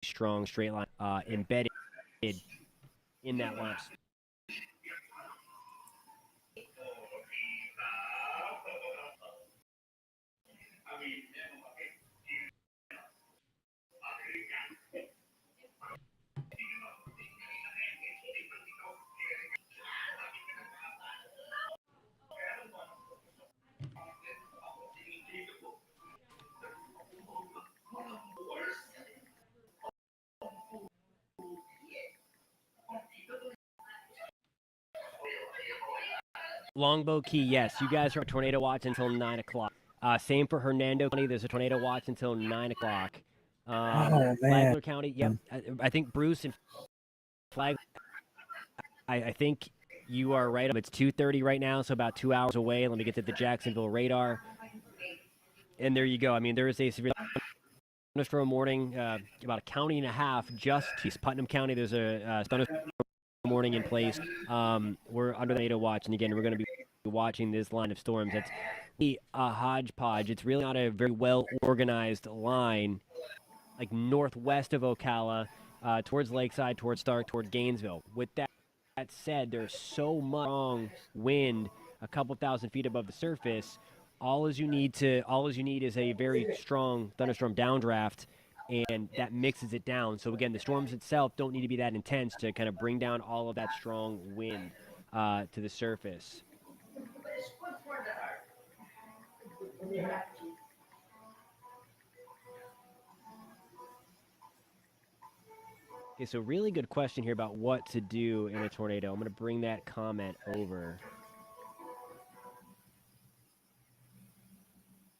strong straight line embedded in that line. Longboat Key, yes. You guys are tornado watch until 9 o'clock. Same for Hernando County. There's a tornado watch until 9 o'clock. Oh, man. Flagler County, yep. I think Bruce and Flagler, I think you are right. It's 2:30 right now, so about 2 hours away. Let me get to the Jacksonville radar. And there you go. I mean, there is a severe thunderstorm warning, about a county and a half, just East Putnam County. There's a thunderstorm warning in place. We're under the tornado watch, and again, we're going to be watching this line of storms. It's a hodgepodge. It's really not a very well organized line, like northwest of Ocala, towards Lakeside, towards Stark, toward Gainesville. With that said, there's so much strong wind, a couple thousand feet above the surface. All you need is a very strong thunderstorm downdraft, and that mixes it down. So again, the storms itself don't need to be that intense to kind of bring down all of that strong wind to the surface. Okay, so really good question here about what to do in a tornado. I'm going to bring that comment over.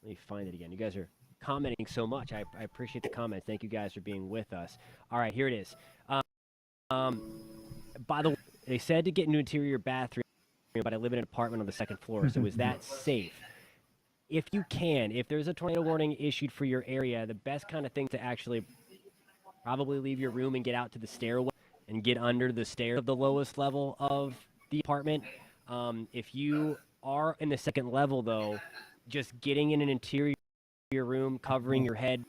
Let me find it again. You guys are commenting so much. I appreciate the comments. Thank you guys for being with us. All right, here it is. By the way, they said to get into an interior bathroom, but I live in an apartment on the second floor, so is that safe? If you can, if there's a tornado warning issued for your area, the best kind of thing to actually probably leave your room and get out to the stairwell and get under the stairs of the lowest level of the apartment. If you are in the second level, though, just getting in an interior room, covering your head,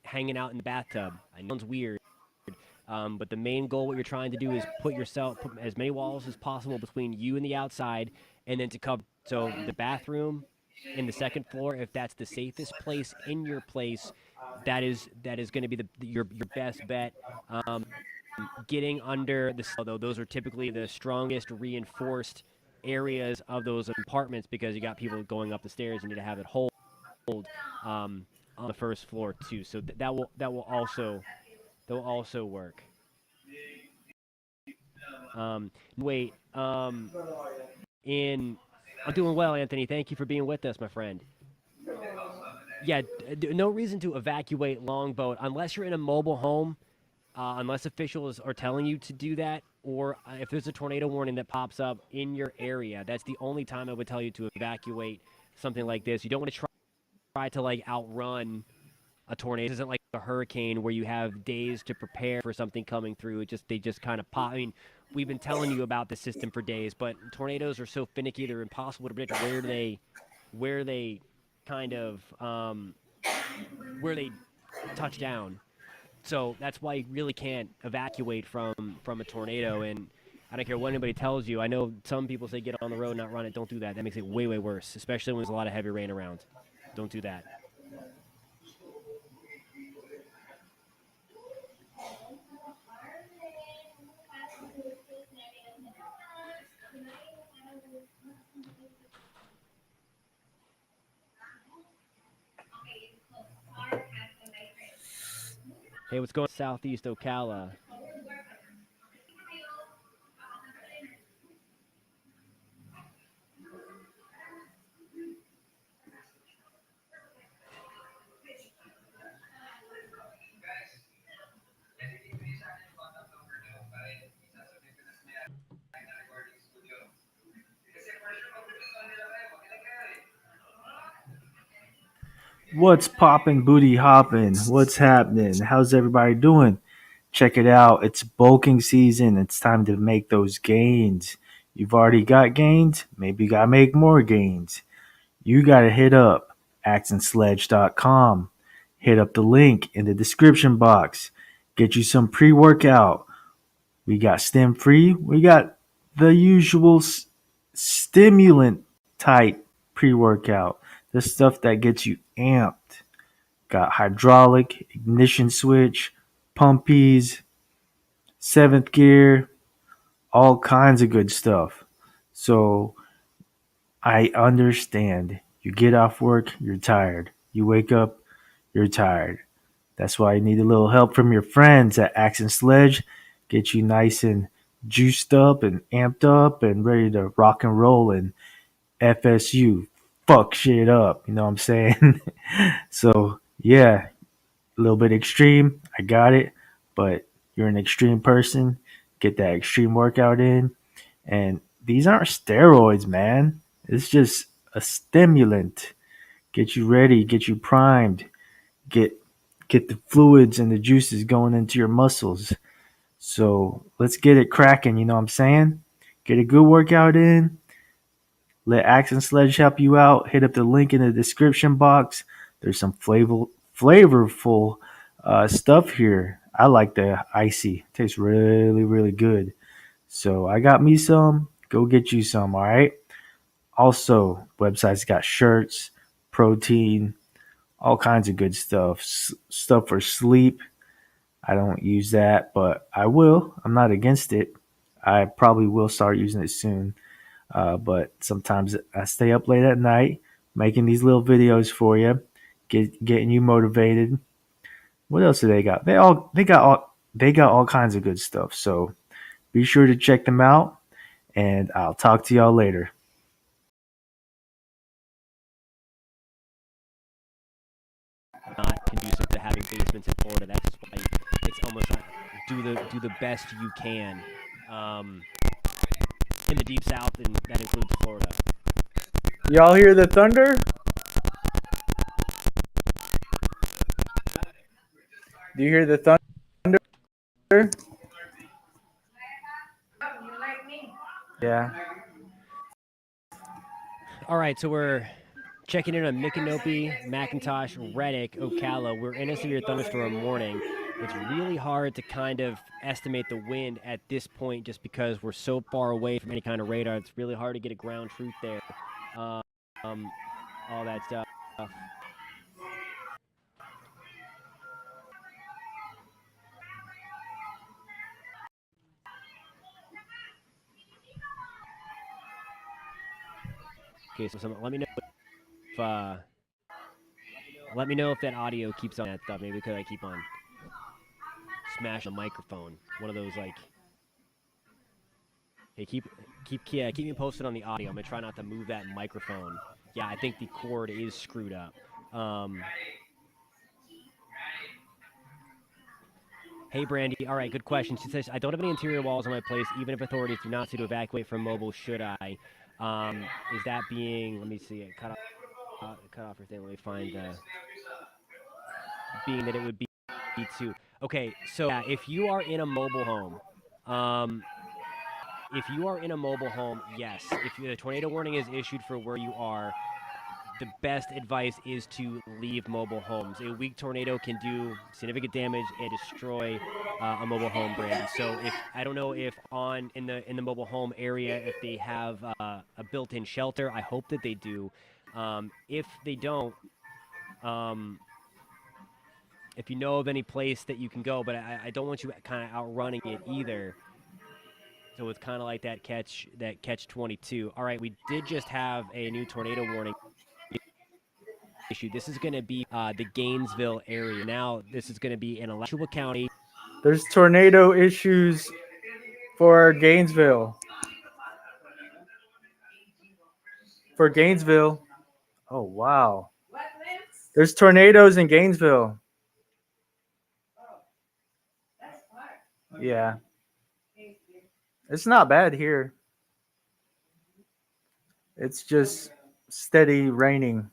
hanging out in the bathtub. I know it's weird, but the main goal, what you're trying to do is put as many walls as possible between you and the outside, and then to cover. So the bathroom in the second floor, if that's the safest place in your place, that is going to be your best bet. Getting under the though, those are typically the strongest reinforced areas of those apartments because you got people going up the stairs. You need to have it hold on the first floor too. So that will also work. I'm doing well, Anthony. Thank you for being with us, my friend. Yeah, no reason to evacuate Longboat unless you're in a mobile home, unless officials are telling you to do that, or if there's a tornado warning that pops up in your area. That's the only time I would tell you to evacuate something like this. You don't want to try to like outrun a tornado. This isn't like a hurricane where you have days to prepare for something coming through. They just kind of pop. I mean, we've been telling you about the system for days, but tornadoes are so finicky; they're impossible to predict where they kind of where they touch down. So that's why you really can't evacuate from a tornado. And I don't care what anybody tells you. I know some people say get on the road, not run it. Don't do that. That makes it way, way worse, especially when there's a lot of heavy rain around. Don't do that. Hey, what's going on southeast Ocala? What's poppin', booty hoppin'? What's happening? How's everybody doing? Check it out. It's bulking season. It's time to make those gains. You've already got gains. Maybe you got to make more gains. You got to hit up axandsledge.com. Hit up the link in the description box. Get you some pre-workout. We got stem free. We got the usual stimulant type pre-workout. The stuff that gets you amped. Got hydraulic, ignition switch, pumpies, seventh gear, all kinds of good stuff. So I understand. You get off work, you're tired. You wake up, you're tired. That's why you need a little help from your friends at Axe and Sledge. Get you nice and juiced up and amped up and ready to rock and roll and FSU. Fuck shit up. You know what I'm saying? So, yeah, a little bit extreme. I got it. But you're an extreme person. Get that extreme workout in. And these aren't steroids, man. It's just a stimulant. Get you ready, get you primed, get get the fluids and the juices going into your muscles. So let's get it cracking, you know what I'm saying? Get a good workout in. Let Axe and Sledge help you out. Hit up the link in the description box. There's some flavorful stuff here. I like the icy. Tastes really, really good. So I got me some. Go get you some, all right? Also, websites got shirts, protein, all kinds of good stuff. Stuff for sleep. I don't use that, but I will. I'm not against it. I probably will start using it soon. But sometimes I stay up late at night making these little videos for you, getting you motivated. What else do they got? They got all kinds of good stuff. So be sure to check them out, and I'll talk to y'all later. Not conducive to having basements in Florida. That's why it's almost like do the best you can um, in the deep south, and that includes Florida. Y'all hear the thunder? Do you hear the thunder? Yeah. All right, so we're checking in on Micanopy, McIntosh, Reddick, Ocala. We're in a severe thunderstorm warning. It's really hard to kind of estimate the wind at this point just because we're so far away from any kind of radar. It's really hard to get a ground truth there. Um, all that stuff. Okay, so let me know if that audio keeps on that stuff. Maybe because I keep on smashing the microphone. One of those like, hey, keep me posted on the audio. I'm gonna try not to move that microphone. Yeah, I think the cord is screwed up. Hey, Brandy. All right, good question. She says, I don't have any interior walls on my place, even if authorities do not say to evacuate from mobile. Should I? Is that being? Let me see it. Cut off her thing. Let me find being that it would be to. Okay, so yeah, if you are in a mobile home, um, yes. If the tornado warning is issued for where you are, the best advice is to leave mobile homes. A weak tornado can do significant damage and destroy a mobile home, Brandy. So if I don't know if in the mobile home area if they have a built-in shelter, I hope that they do. If they don't, um, if you know of any place that you can go, but I don't want you kind of outrunning it either. So it's kind of like that catch 22. All right, we did just have a new tornado warning issue. This is going to be the Gainesville area. Now, this is going to be in Alachua County. There's tornado issues for Gainesville. For Gainesville. Oh, wow. There's tornadoes in Gainesville. Yeah. It's not bad here. It's just steady raining.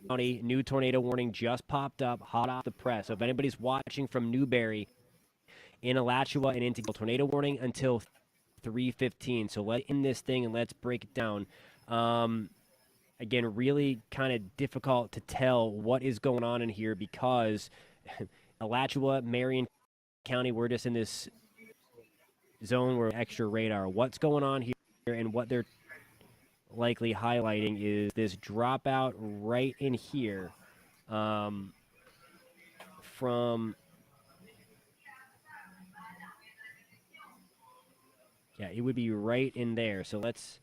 County, new tornado warning just popped up, hot off the press. So if anybody's watching from Newberry, in Alachua and into tornado warning until 3:15. So let's in this thing and let's break it down. Again, really kind of difficult to tell what is going on in here because Alachua, Marion County, we're just in this zone where extra radar. What's going on here and what they're likely highlighting is this dropout right in here from yeah, it would be right in there. So let's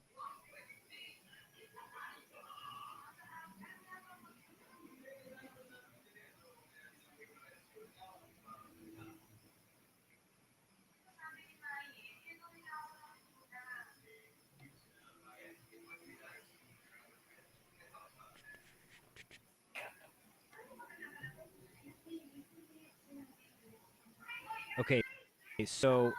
okay. So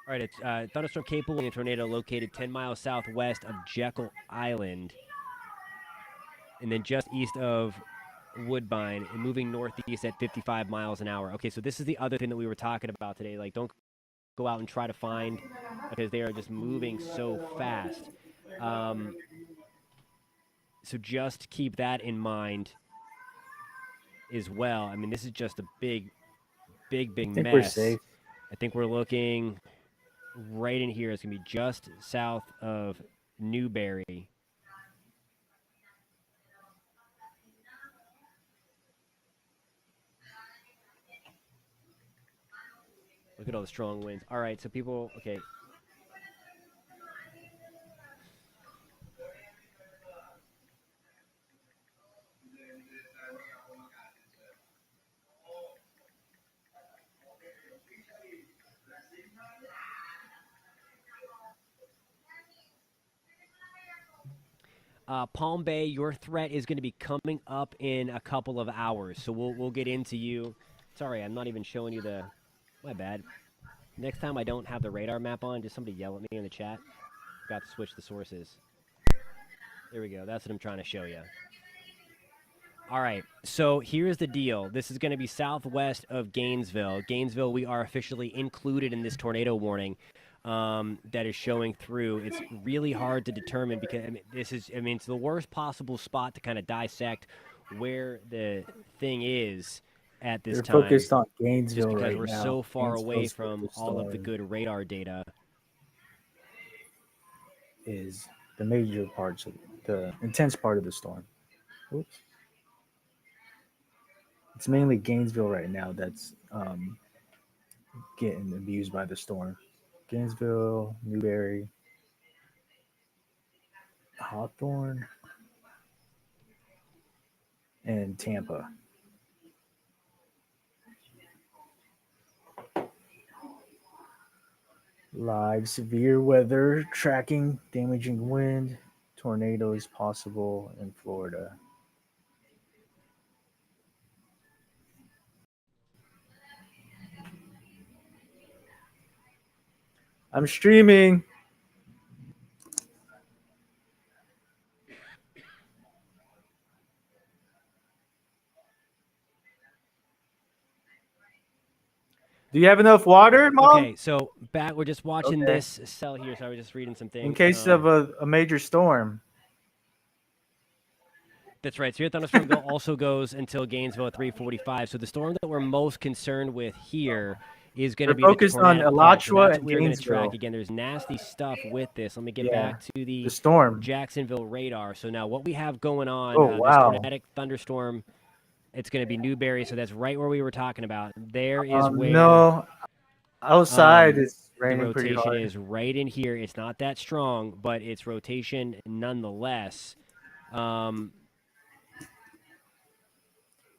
all right, it's thunderstorm capable and a tornado located 10 miles southwest of Jekyll Island, and then just east of Woodbine, and moving northeast at 55 miles an hour. Okay, so this is the other thing that we were talking about today. Like, don't go out and try to find because they are just moving so fast. So just keep that in mind as well. I mean, this is just a big I think we're mess. safe. I think we're looking right in here. It's going to be just south of Newberry. Look at all the strong winds. All right, so people, okay. Palm Bay, your threat is going to be coming up in a couple of hours, so we'll get into you. Sorry, I'm not even showing you the. My bad. Next time I don't have the radar map on, just somebody yell at me in the chat. Forgot to switch the sources. There we go. That's what I'm trying to show you. All right, so here's the deal. This is going to be southwest of Gainesville. Gainesville, we are officially included in this tornado warning that is showing through. It's really hard to determine because it's the worst possible spot to kind of dissect where the thing is at this They're time, focused on just Gainesville because right we're now. so far away Gainesville's where from the all of the storm good radar data. is the major parts of the intense part of the storm. Oops. It's mainly Gainesville right now that's getting abused by the storm. Gainesville, Newberry, Hawthorne, and Tampa. Live severe weather tracking, damaging wind, tornadoes possible in Florida. I'm streaming. Do you have enough water, Mom? Okay, so back, we're just watching Okay. this cell here, so I was just reading some In things. case of a major storm. That's right. So your thunderstorm also goes until Gainesville at 3:45. So the storm that we're most concerned with here is going to They're be the focused on tornadic threat. So Alachua that's what and we're going to track. Gainesville. Again, there's nasty stuff with this. Let me get Yeah. back to The the storm. Jacksonville radar. So now what we have going on, Oh, this wow. tornadic thunderstorm, it's going to be Newberry. So that's right where we were talking about. There is where No. Outside it's the raining pretty rotation hard. is right in here. It's not that strong, but it's rotation nonetheless.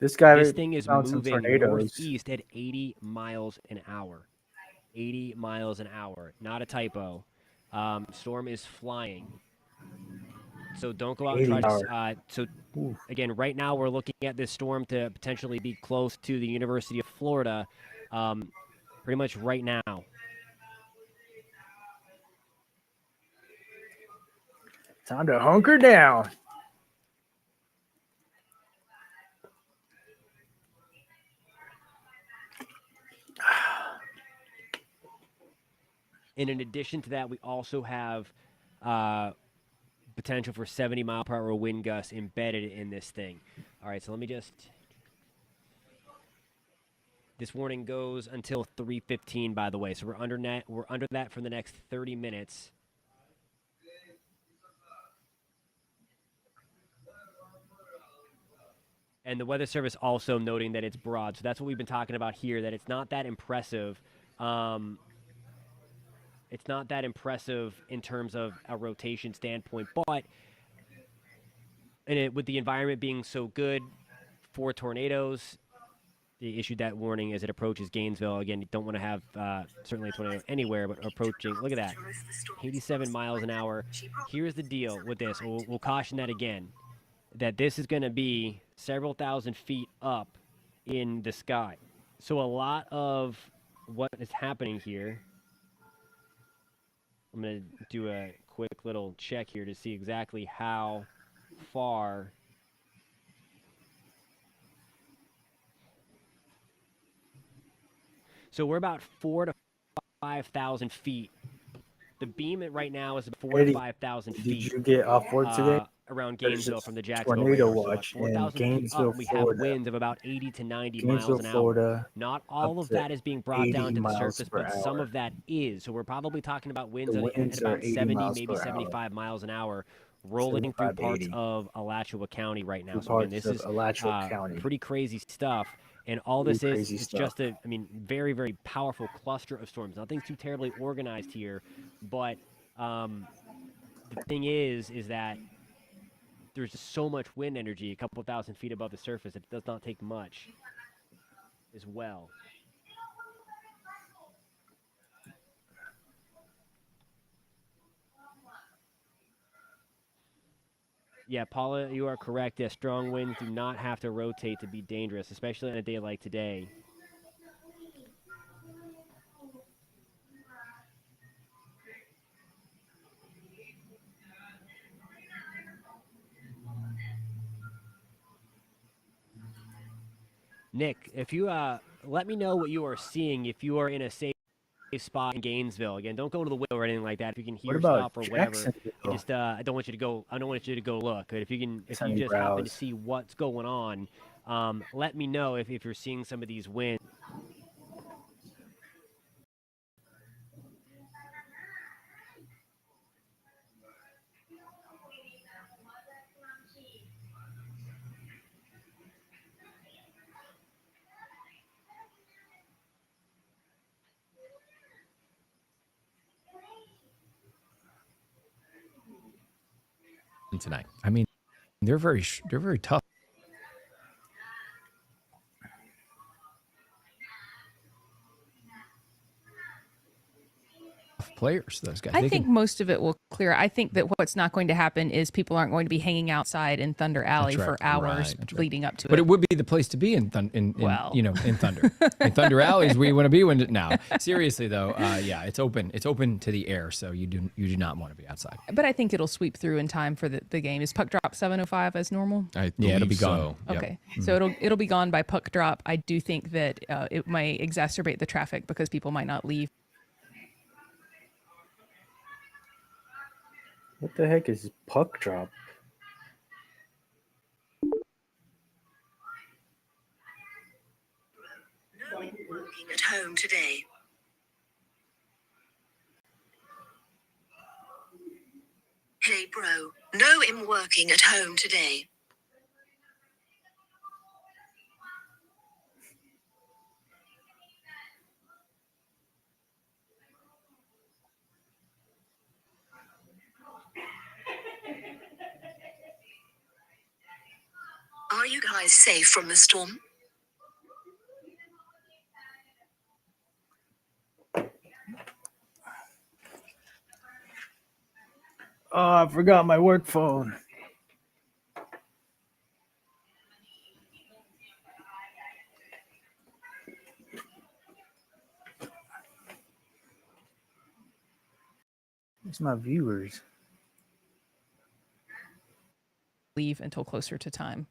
This guy This thing is found some moving tornadoes. northeast at 80 miles an hour. 80 miles an hour. Not a typo. Storm is flying. So don't go out and 80 try hours. to. Oof. Again, right now we're looking at this storm to potentially be close to the University of Florida pretty much right now. Time to hunker down. And in addition to that, we also have potential for 70-mile-per-hour wind gusts embedded in this thing. All right, so let me just... This warning goes until 3:15, by the way. So we're under that for the next 30 minutes. And the Weather Service also noting that it's broad. So that's what we've been talking about here, that it's not that impressive. It's not that impressive in terms of a rotation standpoint. But with the environment being so good for tornadoes, they issued that warning as it approaches Gainesville. Again, you don't want to have certainly a tornado anywhere, but approaching. Look at that, 87 miles an hour. Here's the deal with this. We'll caution that again, that this is going to be several thousand feet up in the sky. So a lot of what is happening here, I'm going to do a quick little check here to see exactly how far. So we're about 4,000 to 5,000 feet. The beam right now is 4,000 to 5,000 feet. Did you get off work today? Around Gainesville from the Jacksonville tornado radar. watch So 4,000 feet up, we have winds of about 80 to 90 miles an hour. Florida, not all of that is being brought down to the surface, but some of that is. So we're probably talking about winds at about 70, maybe 75 miles an hour, rolling through parts of Alachua County right now. So again, this is pretty crazy stuff. And all this is just a, very, very powerful cluster of storms. Nothing's too terribly organized here, but the thing is that there's just so much wind energy, a couple thousand feet above the surface. It does not take much as well. Yeah, Paula, you are correct. Yeah, strong winds do not have to rotate to be dangerous, especially on a day like today. Nick, if you let me know what you are seeing, if you are in a safe spot in Gainesville. Again, don't go to the window or anything like that. If you can hear stuff or whatever, just I don't want you to go. I don't want you to go look. But if you just happen to see what's going on, let me know if you're seeing some of these winds. Tonight, they're very tough players, those guys. I think most of it will clear. I think that what's not going to happen is people aren't going to be hanging outside in Thunder Alley for hours leading up to it. But it would be the place to be in Thunder. In Thunder Alley is where you want to be now. Seriously though, yeah, it's open. It's open to the air, so you do not want to be outside. But I think it'll sweep through in time for the game. Is puck drop 7:05 as normal? It'll be gone. So. Okay, so it'll be gone by puck drop. I do think that it might exacerbate the traffic because people might not leave. What the heck is puck drop? No working at home today. Hey bro, no I'm working at home today. Are you guys safe from the storm? Oh, I forgot my work phone. It's my viewers. Leave until closer to time.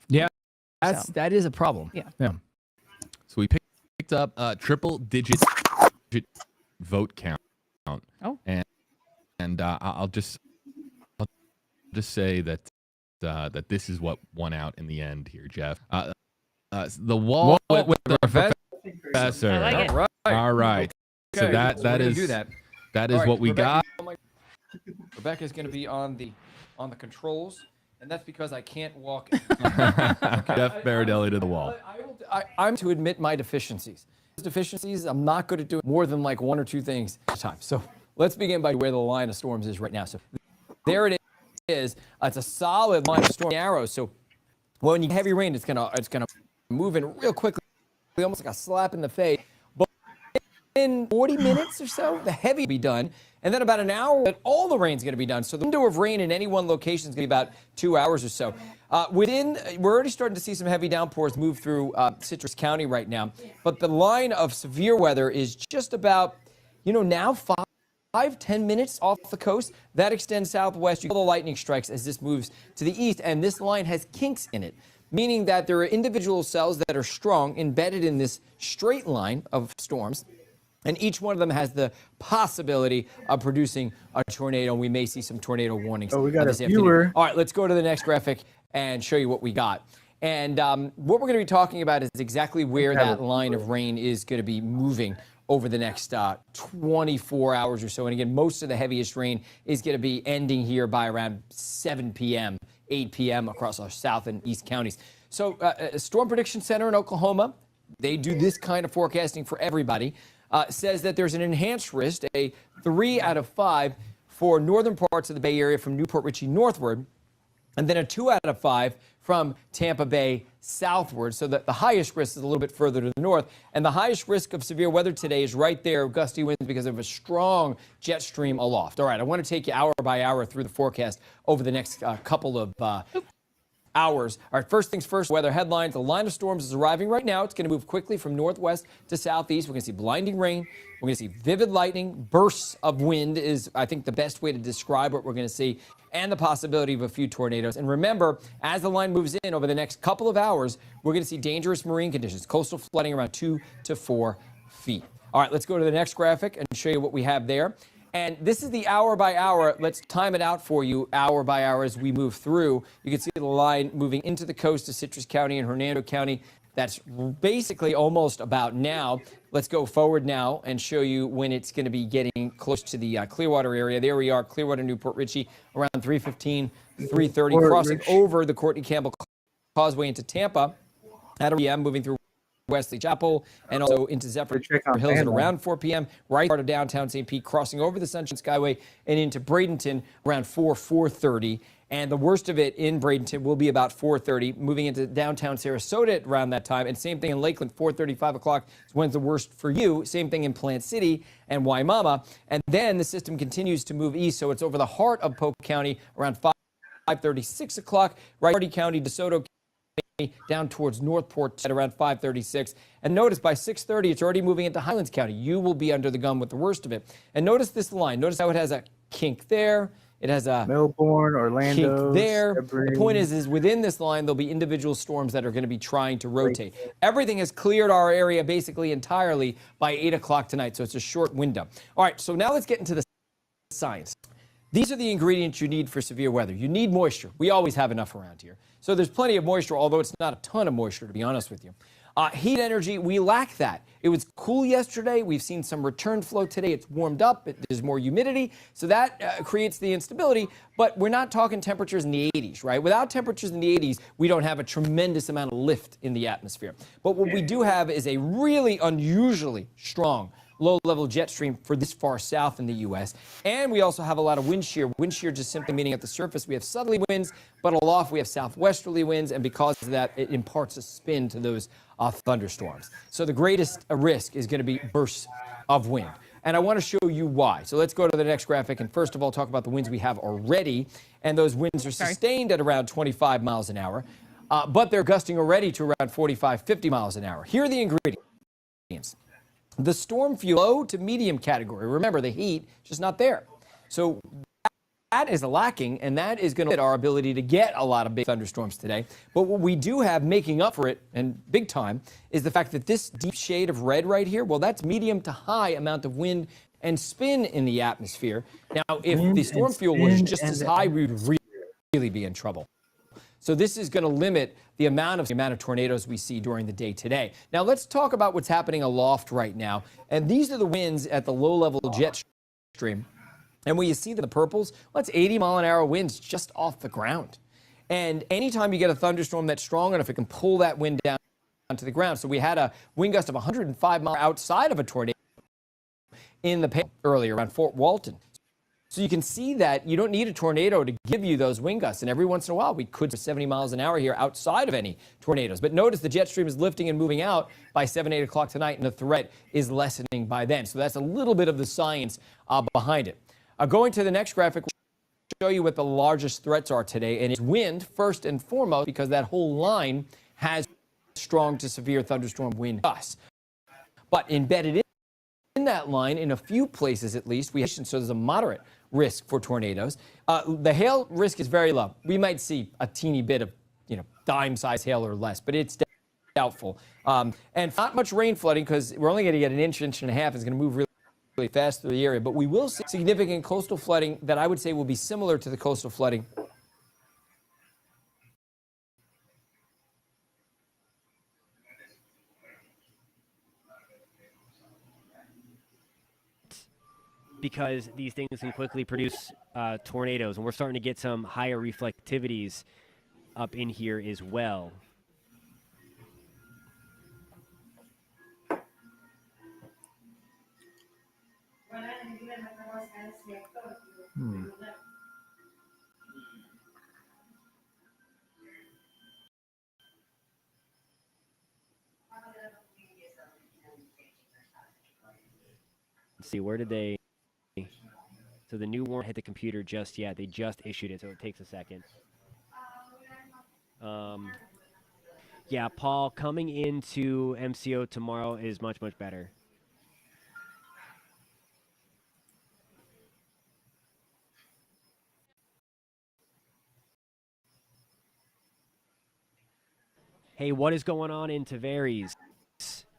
That is a problem. Yeah. So we picked up triple digit vote count. Oh. And I'll just say that that this is what won out in the end here, Jeff. The wall went with the professor. I like it. All right. So Okay, that we're gonna is do that. that is All right, what we got. Rebecca's going to be on the controls, and that's because I can't walk. Jeff Baradelli to the wall. I'm to admit my deficiencies. Those deficiencies, I'm not good at doing more than like one or two things at a time. So let's begin by where the line of storms is right now. So there it is. It's a solid line of storm arrows. So when you get heavy rain, it's gonna move in real quickly, almost like a slap in the face. But in 40 minutes or so, the heavy will be done. And then about an hour, all the rain's going to be done. So the window of rain in any one location is going to be about 2 hours or so. We're already starting to see some heavy downpours move through Citrus County right now. But the line of severe weather is just about, now 5-10 minutes off the coast. That extends southwest. You get all the lightning strikes as this moves to the east. And this line has kinks in it, meaning that there are individual cells that are strong embedded in this straight line of storms. And each one of them has the possibility of producing a tornado. We may see some tornado warnings. Oh, we got a this viewer. afternoon. All right, let's go to the next graphic and show you what we got. And what we're going to be talking about is exactly where that line of rain is going to be moving over the next 24 hours or so. And again, most of the heaviest rain is going to be ending here by around 7 p.m., 8 p.m. across our south and east counties. So Storm Prediction Center in Oklahoma, they do this kind of forecasting for everybody. Says that there's an enhanced risk, a 3 out of 5 for northern parts of the Bay Area from Newport Richey northward, and then a 2 out of 5 from Tampa Bay southward, so that the highest risk is a little bit further to the north. And the highest risk of severe weather today is right there, gusty winds because of a strong jet stream aloft. All right, I want to take you hour by hour through the forecast over the next couple of hours. All right, first things first, weather headlines. The line of storms is arriving right now. It's going to move quickly from northwest to southeast. We're going to see blinding rain. We're going to see vivid lightning. Bursts of wind is, I think, the best way to describe what we're going to see, and the possibility of a few tornadoes. And remember, as the line moves in over the next couple of hours, we're going to see dangerous marine conditions, coastal flooding around 2 to 4 feet. All right, let's go to the next graphic and show you what we have there. And this is the hour by hour. Let's time it out for you hour by hour as we move through. You can see the line moving into the coast of Citrus County and Hernando County. That's basically almost about now. Let's go forward now and show you when it's going to be getting close to the Clearwater area. There we are, Clearwater, Newport Richey, around 3:15, 3:30, crossing over the Courtney Campbell Causeway into Tampa at 4 p.m., moving through Wesley Chapel and also into Zephyr Hills at around 4 p.m. right part of downtown St. Pete, crossing over the Sunshine Skyway and into Bradenton around 4:30. And the worst of it in Bradenton will be about 4:30, moving into downtown Sarasota at around that time. And same thing in Lakeland, 4:30, 5 o'clock is when's the worst for you. Same thing in Plant City and Waimama. And then the system continues to move east, so it's over the heart of Polk County around 5:30, 6 o'clock, right Hardy County, DeSoto down towards Northport at around 5:36. And notice by 6:30, it's already moving into Highlands County. You will be under the gun with the worst of it. And notice this line. Notice how it has a kink there. It has a Melbourne, Orlando, kink there. February. The point is within this line, there'll be individual storms that are going to be trying to rotate. Everything has cleared our area basically entirely by 8 o'clock tonight, so it's a short window. All right, so now let's get into the science. These are the ingredients you need for severe weather. You need moisture. We always have enough around here. So there's plenty of moisture, although it's not a ton of moisture, to be honest with you. Heat energy, we lack that. It was cool yesterday. We've seen some return flow today. It's warmed up. There's more humidity. So that creates the instability. But we're not talking temperatures in the 80s, right? Without temperatures in the 80s, we don't have a tremendous amount of lift in the atmosphere. But what we do have is a really unusually strong low-level jet stream for this far south in the U.S. And we also have a lot of wind shear. Wind shear just simply meaning at the surface we have southerly winds, but aloft we have southwesterly winds, and because of that, it imparts a spin to those thunderstorms. So the greatest risk is going to be bursts of wind. And I want to show you why. So let's go to the next graphic and first of all talk about the winds we have already. And those winds are sustained at around 25 miles an hour, but they're gusting already to around 45, 50 miles an hour. Here are the ingredients. The storm fuel, low to medium category. Remember, the heat just not there. So that is lacking, and that is going to limit our ability to get a lot of big thunderstorms today. But what we do have making up for it, and big time, is the fact that this deep shade of red right here, well, that's medium to high amount of wind and spin in the atmosphere. Now, if the storm fuel was just as high, we would really be in trouble. So this is going to limit the amount of tornadoes we see during the day today. Now let's talk about what's happening aloft right now. And these are the winds at the low-level jet stream. And when you see the purples, well, that's 80-mile-an-hour winds just off the ground. And anytime you get a thunderstorm that's strong enough, it can pull that wind down to the ground. So we had a wind gust of 105 miles outside of a tornado in the earlier around Fort Walton. So you can see that you don't need a tornado to give you those wind gusts. And every once in a while, we could 70 miles an hour here outside of any tornadoes. But notice the jet stream is lifting and moving out by 7, 8 o'clock tonight, and the threat is lessening by then. So that's a little bit of the science behind it. Going to the next graphic, we'll show you what the largest threats are today. And it's wind, first and foremost, because that whole line has strong to severe thunderstorm wind gusts. But embedded in that line, in a few places at least, so there's a moderate risk for tornadoes. The hail risk is very low. We might see a teeny bit of, dime-sized hail or less, but it's doubtful. And not much rain flooding because we're only going to get an inch, inch and a half. It's going to move really fast through the area. But we will see significant coastal flooding that I would say will be similar to the coastal flooding because these things can quickly produce tornadoes, and we're starting to get some higher reflectivities up in here as well. Let's see, where did they... So the new warrant hit the computer just yet. They just issued it, so it takes a second. Yeah, Paul, coming into MCO tomorrow is much, much better. Hey, what is going on in Tavares?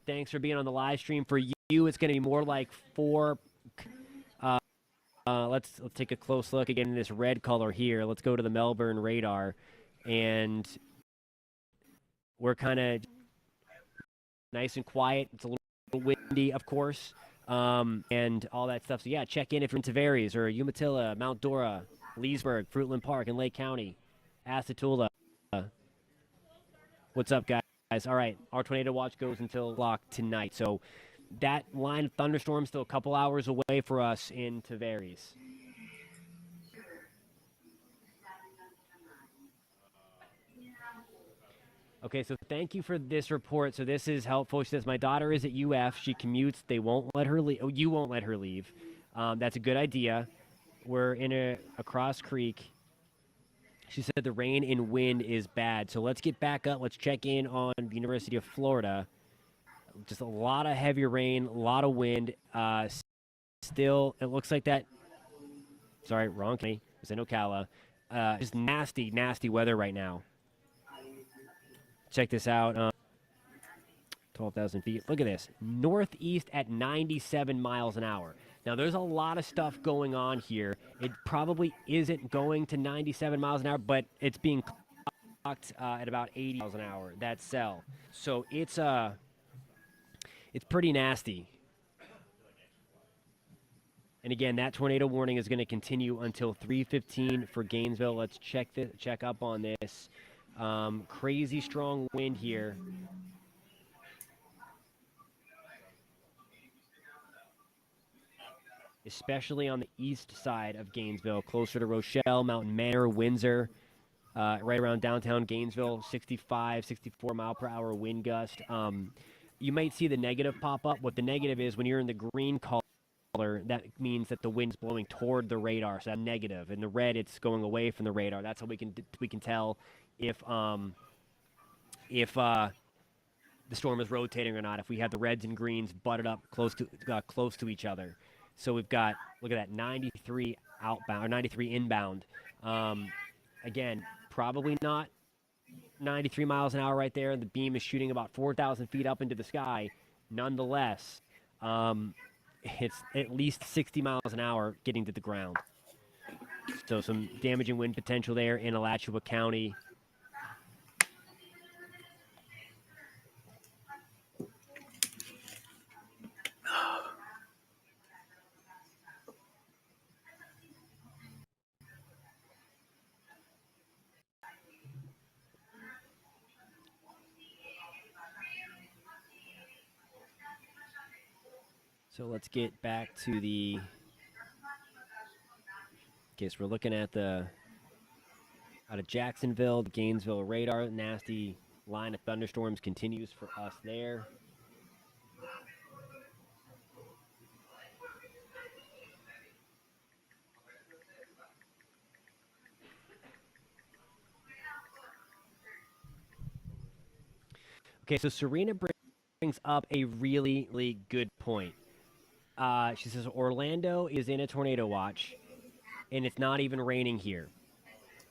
Thanks for being on the live stream. For you, it's going to be more like 4... let's take a close look again in this red color here. Let's go to the Melbourne radar, and we're kind of nice and quiet. It's a little windy, of course, and all that stuff. So yeah, check in if you're in Tavares or Umatilla, Mount Dora, Leesburg, Fruitland Park, and Lake County, Asatula. What's up, guys? All right, our tornado watch goes until lock tonight. So that line of thunderstorms still a couple hours away for us in Tavares. Okay, so thank you for this report. So this is helpful. She says, my daughter is at UF. She commutes. They won't let her leave. Oh, you won't let her leave. That's a good idea. We're in a cross creek. She said the rain and wind is bad. So let's get back up. Let's check in on the University of Florida. Just a lot of heavy rain, a lot of wind. Still, it looks like that. Sorry, wrong county. It was in Ocala. Just nasty, nasty weather right now. Check this out. 12,000 feet. Look at this. Northeast at 97 miles an hour. Now, there's a lot of stuff going on here. It probably isn't going to 97 miles an hour, but it's being clocked at about 80 miles an hour, that cell. So it's pretty nasty. And again, that tornado warning is going to continue until 3:15 for Gainesville. Let's check up on this. Crazy strong wind here. Especially on the east side of Gainesville, closer to Rochelle, Mountain Manor, Windsor, right around downtown Gainesville, 65, 64 mile per hour wind gust. You might see the negative pop up. What the negative is, when you're in the green color, that means that the wind's blowing toward the radar, so that's negative. In the red, it's going away from the radar. That's how we can tell if the storm is rotating or not. If we have the reds and greens butted up close to each other. So we've got, look at that, 93 outbound or 93 inbound. Again, probably not 93 miles an hour right there. The beam is shooting about 4,000 feet up into the sky. Nonetheless, it's at least 60 miles an hour getting to the ground. So some damaging wind potential there in Alachua County. So let's get back to the. Okay, so we're looking at the out of Jacksonville, the Gainesville radar. Nasty line of thunderstorms continues for us there. Okay, so Serena brings up a really, really good point. She says Orlando is in a tornado watch, and it's not even raining here.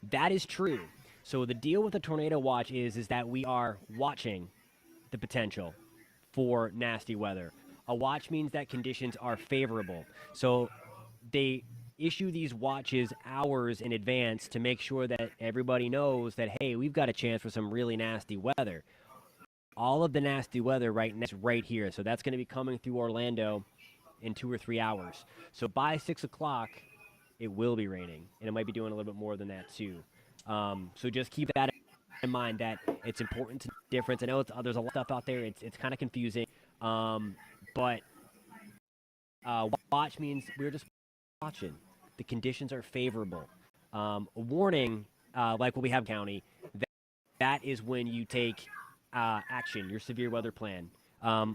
That is true. So the deal with a tornado watch is that we are watching the potential for nasty weather. A watch means that conditions are favorable. So they issue these watches hours in advance to make sure that everybody knows that, hey, we've got a chance for some really nasty weather. All of the nasty weather right now is right here. So that's going to be coming through Orlando in 2 or 3 hours. So by 6 o'clock, it will be raining, and it might be doing a little bit more than that too. So just keep that in mind, that it's important to difference. I know there's a lot of stuff out there. It's kind of confusing, but watch means we're just watching. The conditions are favorable. A warning, like what we have county, that is when you take action, your severe weather plan.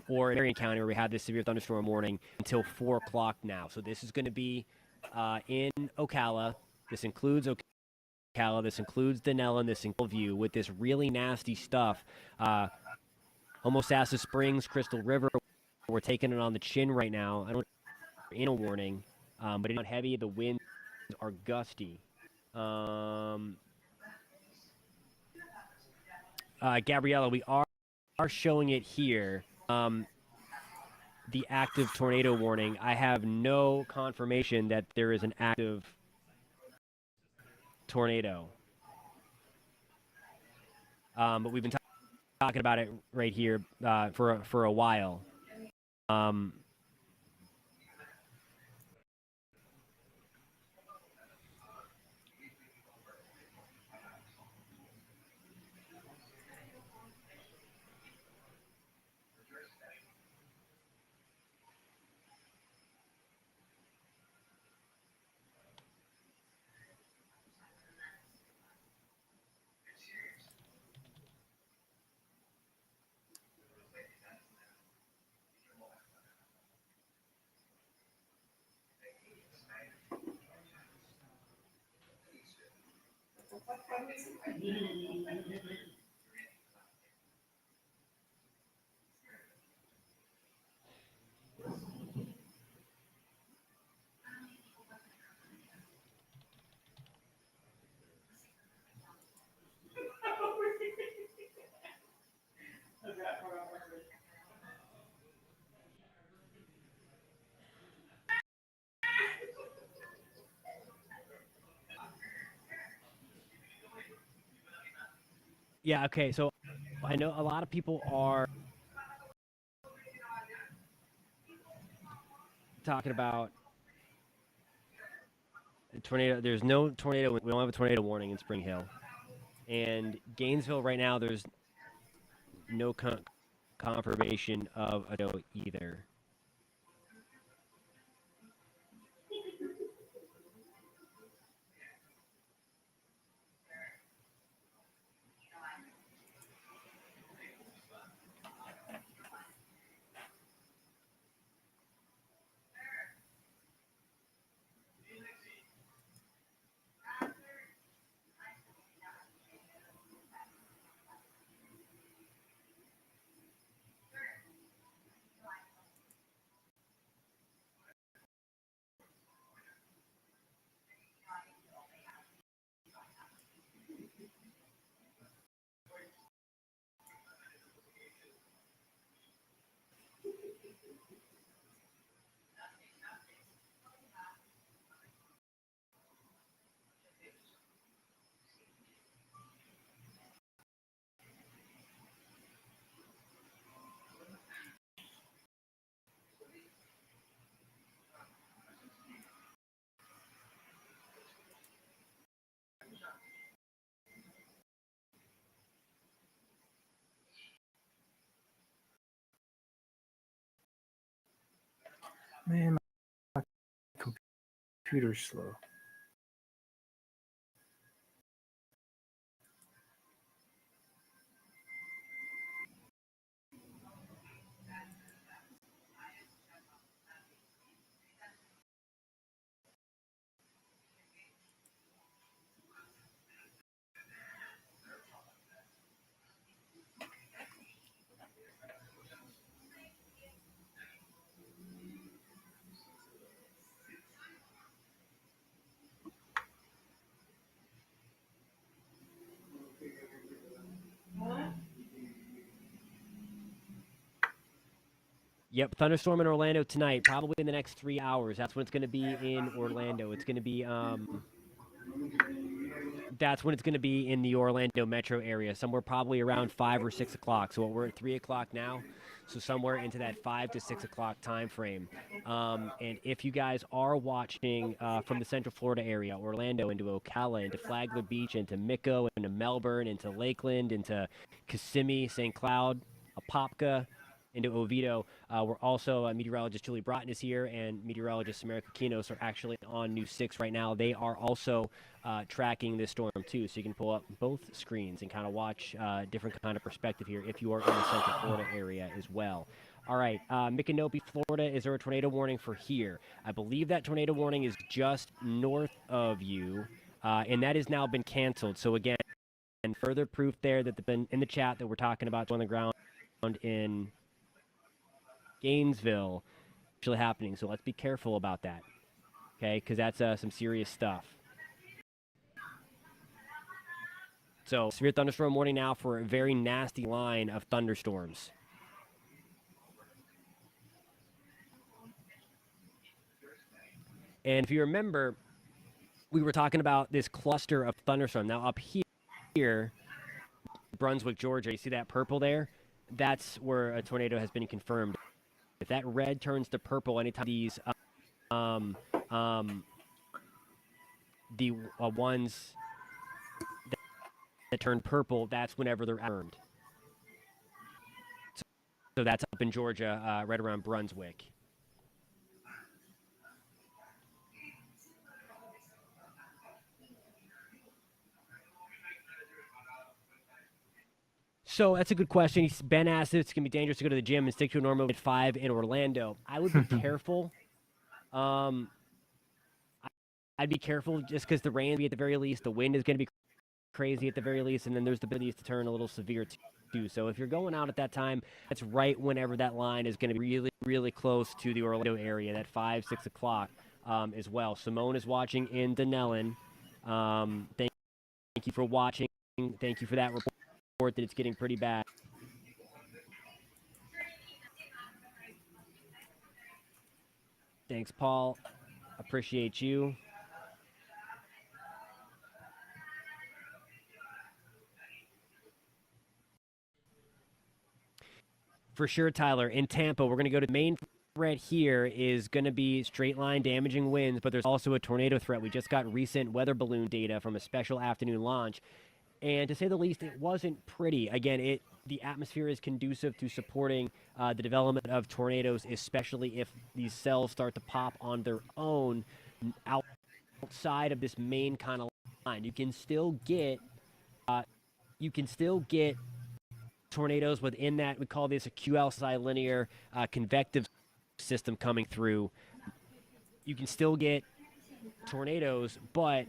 Or in Marion County, where we have this severe thunderstorm warning until 4 o'clock now. So this is going to be in Ocala. This includes Ocala. This includes Denellen. This includes View with this really nasty stuff. Homosassa Springs, Crystal River. We're taking it on the chin right now. I don't know if we're in a warning, but it's not heavy. The winds are gusty. Gabriella, we are showing it here. The active tornado warning. I have no confirmation that there is an active tornado. But we've been talking about it right here for a while. Yeah, okay. So I know a lot of people are talking about a tornado. There's no tornado. We don't have a tornado warning in Spring Hill. And Gainesville right now, there's no confirmation of a tornado either. Man, my computer's slow. Yep, thunderstorm in Orlando tonight, probably in the next 3 hours. That's when it's going to be in Orlando. It's going to be that's when it's going to be in the Orlando metro area, somewhere probably around 5 or 6 o'clock. So we're at 3 o'clock now, so somewhere into that 5 to 6 o'clock time frame. And if you guys are watching from the Central Florida area, Orlando into Ocala, into Flagler Beach, into Mico, into Melbourne, into Lakeland, into Kissimmee, St. Cloud, Apopka, into Oviedo. We're also, meteorologist Julie Broughton is here, and meteorologist Samara Kukinos are actually on News 6 right now. They are also tracking this storm too, so you can pull up both screens and kind of watch different kind of perspective here if you are in the Central Florida area as well. All right, Micanopy, Florida, is there a tornado warning for here? I believe that tornado warning is just north of you, and that has now been canceled. So again, and further proof there that in the chat that we're talking about on the ground in Gainesville actually happening. So let's be careful about that, okay? Because that's some serious stuff. So severe thunderstorm warning now for a very nasty line of thunderstorms. And if you remember, we were talking about this cluster of thunderstorm. Now up here, Brunswick, Georgia, you see that purple there? That's where a tornado has been confirmed. If that red turns to purple anytime these the ones that turn purple, that's whenever they're earned. So that's up in Georgia, right around Brunswick. So that's a good question. Ben asked if it's going to be dangerous to go to the gym and stick to a normal at 5 in Orlando. I would be careful. I'd be careful just because the rain will be at the very least. The wind is going to be crazy at the very least, and then there's the ability to turn a little severe too. So if you're going out at that time, that's right whenever that line is going to be really, really close to the Orlando area, that 5, 6 o'clock as well. Simone is watching in Dunellen. Thank you for watching. Thank you for that report that it's getting pretty bad. Thanks, Paul. Appreciate you. For sure, Tyler. In Tampa, we're going to go to the main threat here is going to be straight line damaging winds, but there's also a tornado threat. We just got recent weather balloon data from a special afternoon launch. And to say the least, it wasn't pretty. Again, the atmosphere is conducive to supporting the development of tornadoes, especially if these cells start to pop on their own outside of this main kind of line. You can still get tornadoes within that. We call this a QLSI linear convective system coming through. You can still get tornadoes, but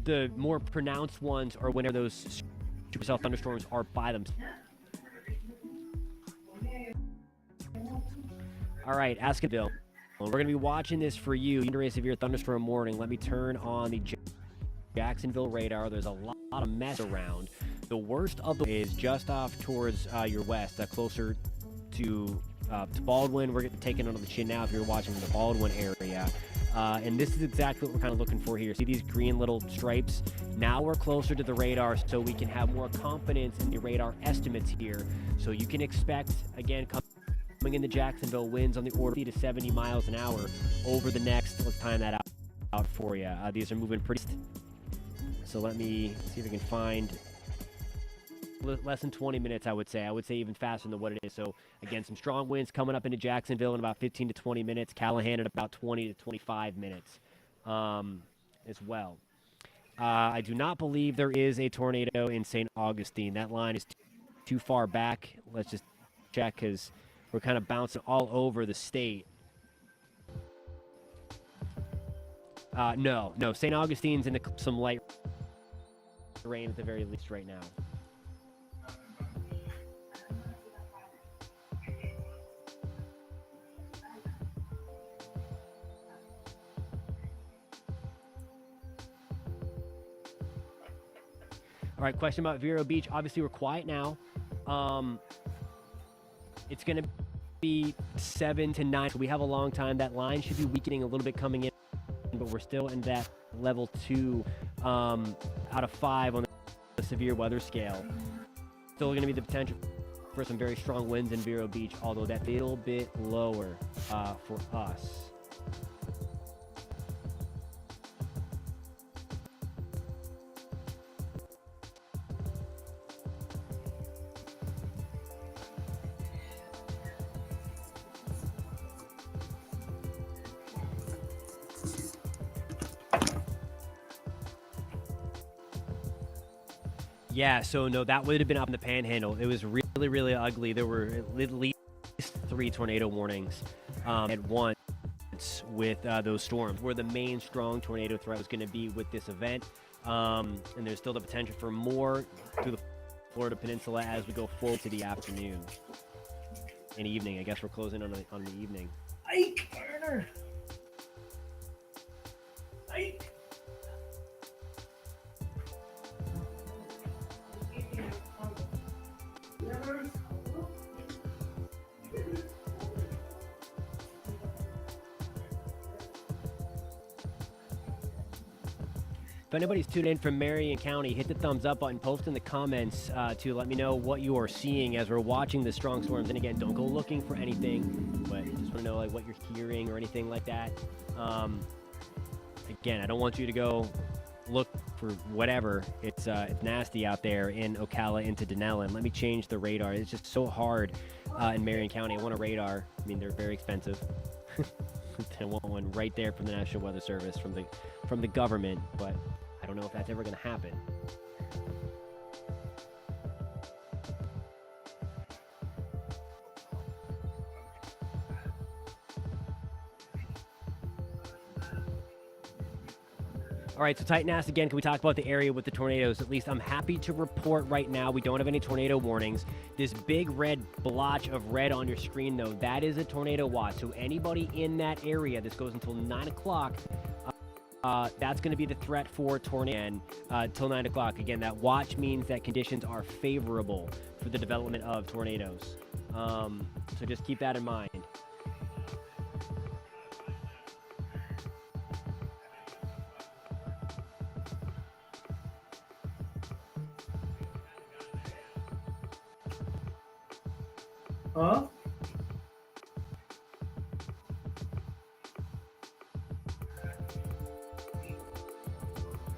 the more pronounced ones are whenever those supercell thunderstorms are by them. All right, Askenville. We're going to be watching this for you. Under a severe thunderstorm warning. Let me turn on the Jacksonville radar. There's a lot of mess around. The worst of them is just off towards your west, closer to Baldwin. We're taking it on the chin now if you're watching from the Baldwin area. And this is exactly what we're kind of looking for here. See these green little stripes? Now we're closer to the radar, so we can have more confidence in the radar estimates here. So you can expect, again, coming into Jacksonville, winds on the order of 50 to 70 miles an hour over the next, let's time that out for you. These are moving pretty. So let me see if I can find less than 20 minutes, I would say. I would say even faster than what it is. So, again, some strong winds coming up into Jacksonville in about 15 to 20 minutes. Callahan at about 20 to 25 minutes as well. I do not believe there is a tornado in St. Augustine. That line is too far back. Let's just check because we're kind of bouncing all over the state. No. St. Augustine's in some light rain at the very least right now. All right, question about Vero Beach. Obviously, we're quiet now. It's going to be 7 to 9, so we have a long time. That line should be weakening a little bit coming in, but we're still in that level 2 out of 5 on the severe weather scale. Still going to be the potential for some very strong winds in Vero Beach, although that's a little bit lower for us. Yeah, so no, that would have been up in the Panhandle. It was really, really ugly. There were at least 3 tornado warnings at once with those storms, where the main strong tornado threat was going to be with this event. And there's still the potential for more through the Florida Peninsula as we go forward to the afternoon and evening. I guess we're closing on the evening. Ike, Turner. Ike. If anybody's tuned in from Marion County, hit the thumbs up button, post in the comments to let me know what you are seeing as we're watching the strong storms. And again, don't go looking for anything, but just want to know like what you're hearing or anything like that. Again, I don't want you to go look for whatever. It's nasty out there in Ocala into Denellen. Let me change the radar. It's just so hard in Marion County. I want a radar. I mean, they're very expensive. I want one right there from the National Weather Service, from the government, but I don't know if that's ever going to happen. All right, so Titan asked again, can we talk about the area with the tornadoes? At least I'm happy to report right now we don't have any tornado warnings. This big red blotch of red on your screen, though, that is a tornado watch. So anybody in that area, this goes until 9 o'clock, that's going to be the threat for tornado till 9 o'clock. Again, that watch means that conditions are favorable for the development of tornadoes. So just keep that in mind. Huh?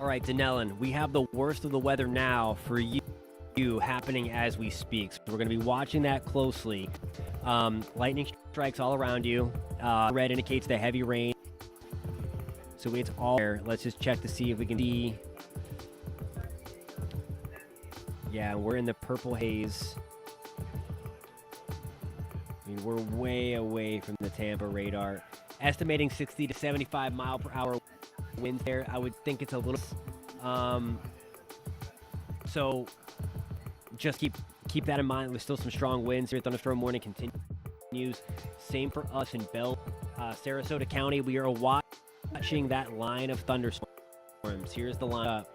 All right, Denellen, we have the worst of the weather now for you happening as we speak. So we're going to be watching that closely. Lightning strikes all around you. Red indicates the heavy rain. So it's all there. Let's just check to see if we can see. Yeah, we're in the purple haze. I mean, we're way away from the Tampa radar. Estimating 60 to 75 mile per hour winds there. I would think it's a little. So just keep that in mind. There's still some strong winds here. Thunderstorm warning continues. Same for us in Sarasota County. We are watching that line of thunderstorms. Here's the line up.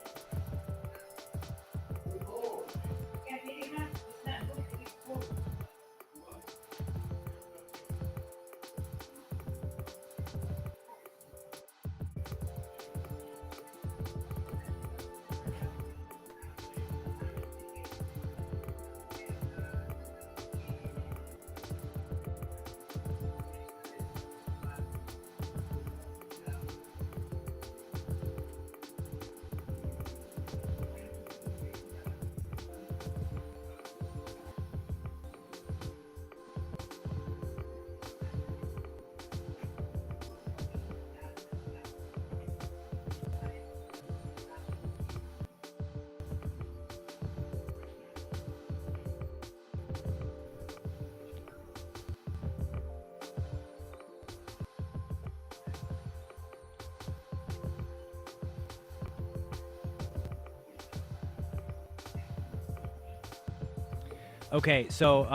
Okay, so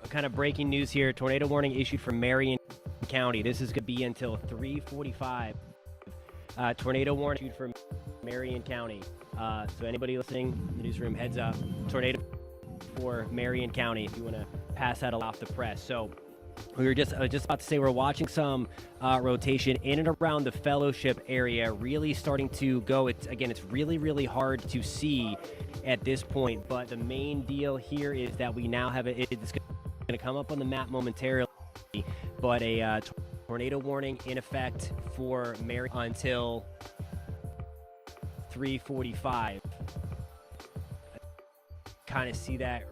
kind of breaking news here. Tornado warning issued for Marion County. This is going to be until 3:45. Tornado warning issued for Marion County. So anybody listening in the newsroom, heads up. Tornado for Marion County if you want to pass that off the press. So we were just about to say we're watching some rotation in and around the Fellowship area, really starting to go. It's really hard to see at this point, but the main deal here is that we now have it's going to come up on the map momentarily, but a tornado warning in effect for Marion until 3:45. Kind of see that.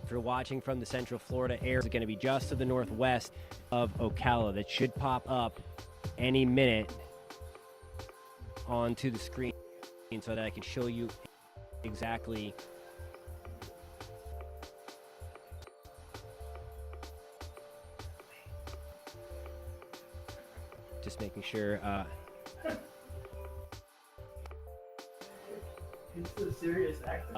If you're watching from the Central Florida area, it's going to be just to the northwest of Ocala. That should pop up any minute onto the screen so that I can show you exactly. Just making sure. It's a serious act.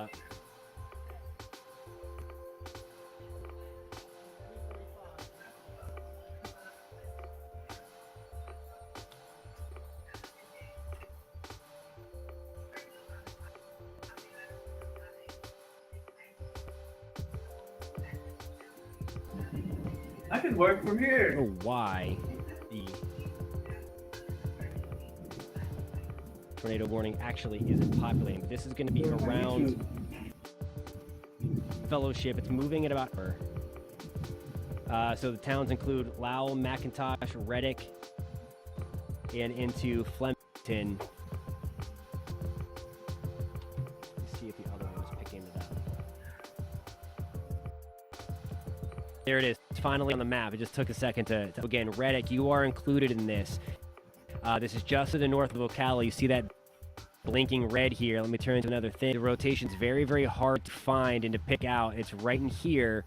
I can work from I here. don't know why the tornado warning actually isn't populating. This is going to be around Fellowship. It's moving at about. So the towns include Lowell, McIntosh, Reddick, and into Flemington. Let's see if the other one is picking it up. There it is. It's finally on the map. It just took a second to again, Reddick, you are included in this. This is just to the north of Ocala. You see that blinking red here. Let me turn to another thing. The rotation's very hard to find and to pick out. It's right in here,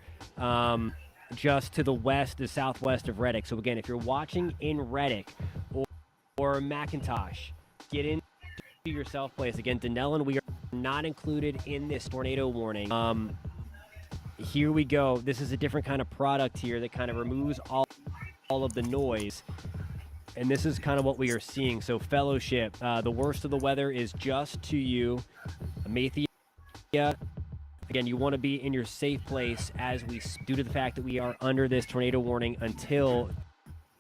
just to the west, the southwest of Reddick. So again, if you're watching in Reddick or McIntosh, get into your self place. Again, Denellen, we are not included in this tornado warning. Here we go. This is a different kind of product here that kind of removes all of the noise. And this is kind of what we are seeing. So Fellowship, the worst of the weather is just to you. Amathia, again, you want to be in your safe place due to the fact that we are under this tornado warning until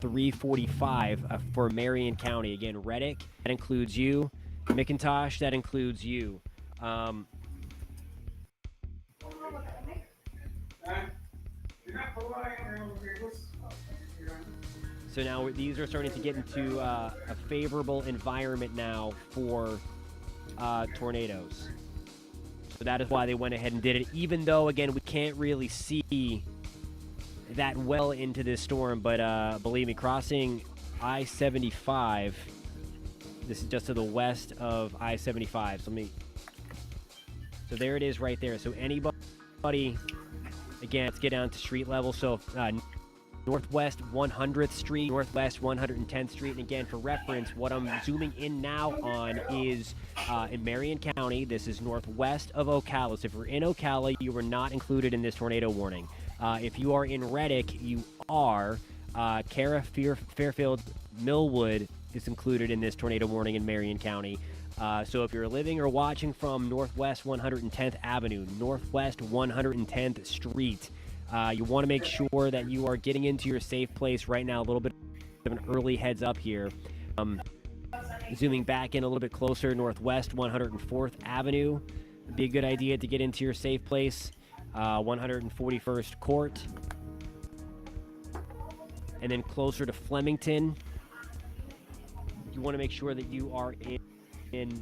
3:45 for Marion County. Again, Reddick, that includes you. McIntosh, that includes you. So now these are starting to get into a favorable environment now for tornadoes. So that is why they went ahead and did it, even though, again, we can't really see that well into this storm. But believe me, crossing I-75, this is just to the west of I-75. So there it is right there. So anybody, again, let's get down to street level. So Northwest 100th Street, Northwest 110th Street. And again, for reference, what I'm zooming in now on is in Marion County. This is northwest of Ocala. So if you're in Ocala, you are not included in this tornado warning. If you are in Reddick, you are. Cara, Fairfield, Millwood is included in this tornado warning in Marion County. So if you're living or watching from Northwest 110th Avenue, Northwest 110th Street, you want to make sure that you are getting into your safe place right now. A little bit of an early heads up here. Zooming back in a little bit closer, Northwest 104th Avenue. It'd be a good idea to get into your safe place. 141st Court. And then closer to Flemington, you want to make sure that you are in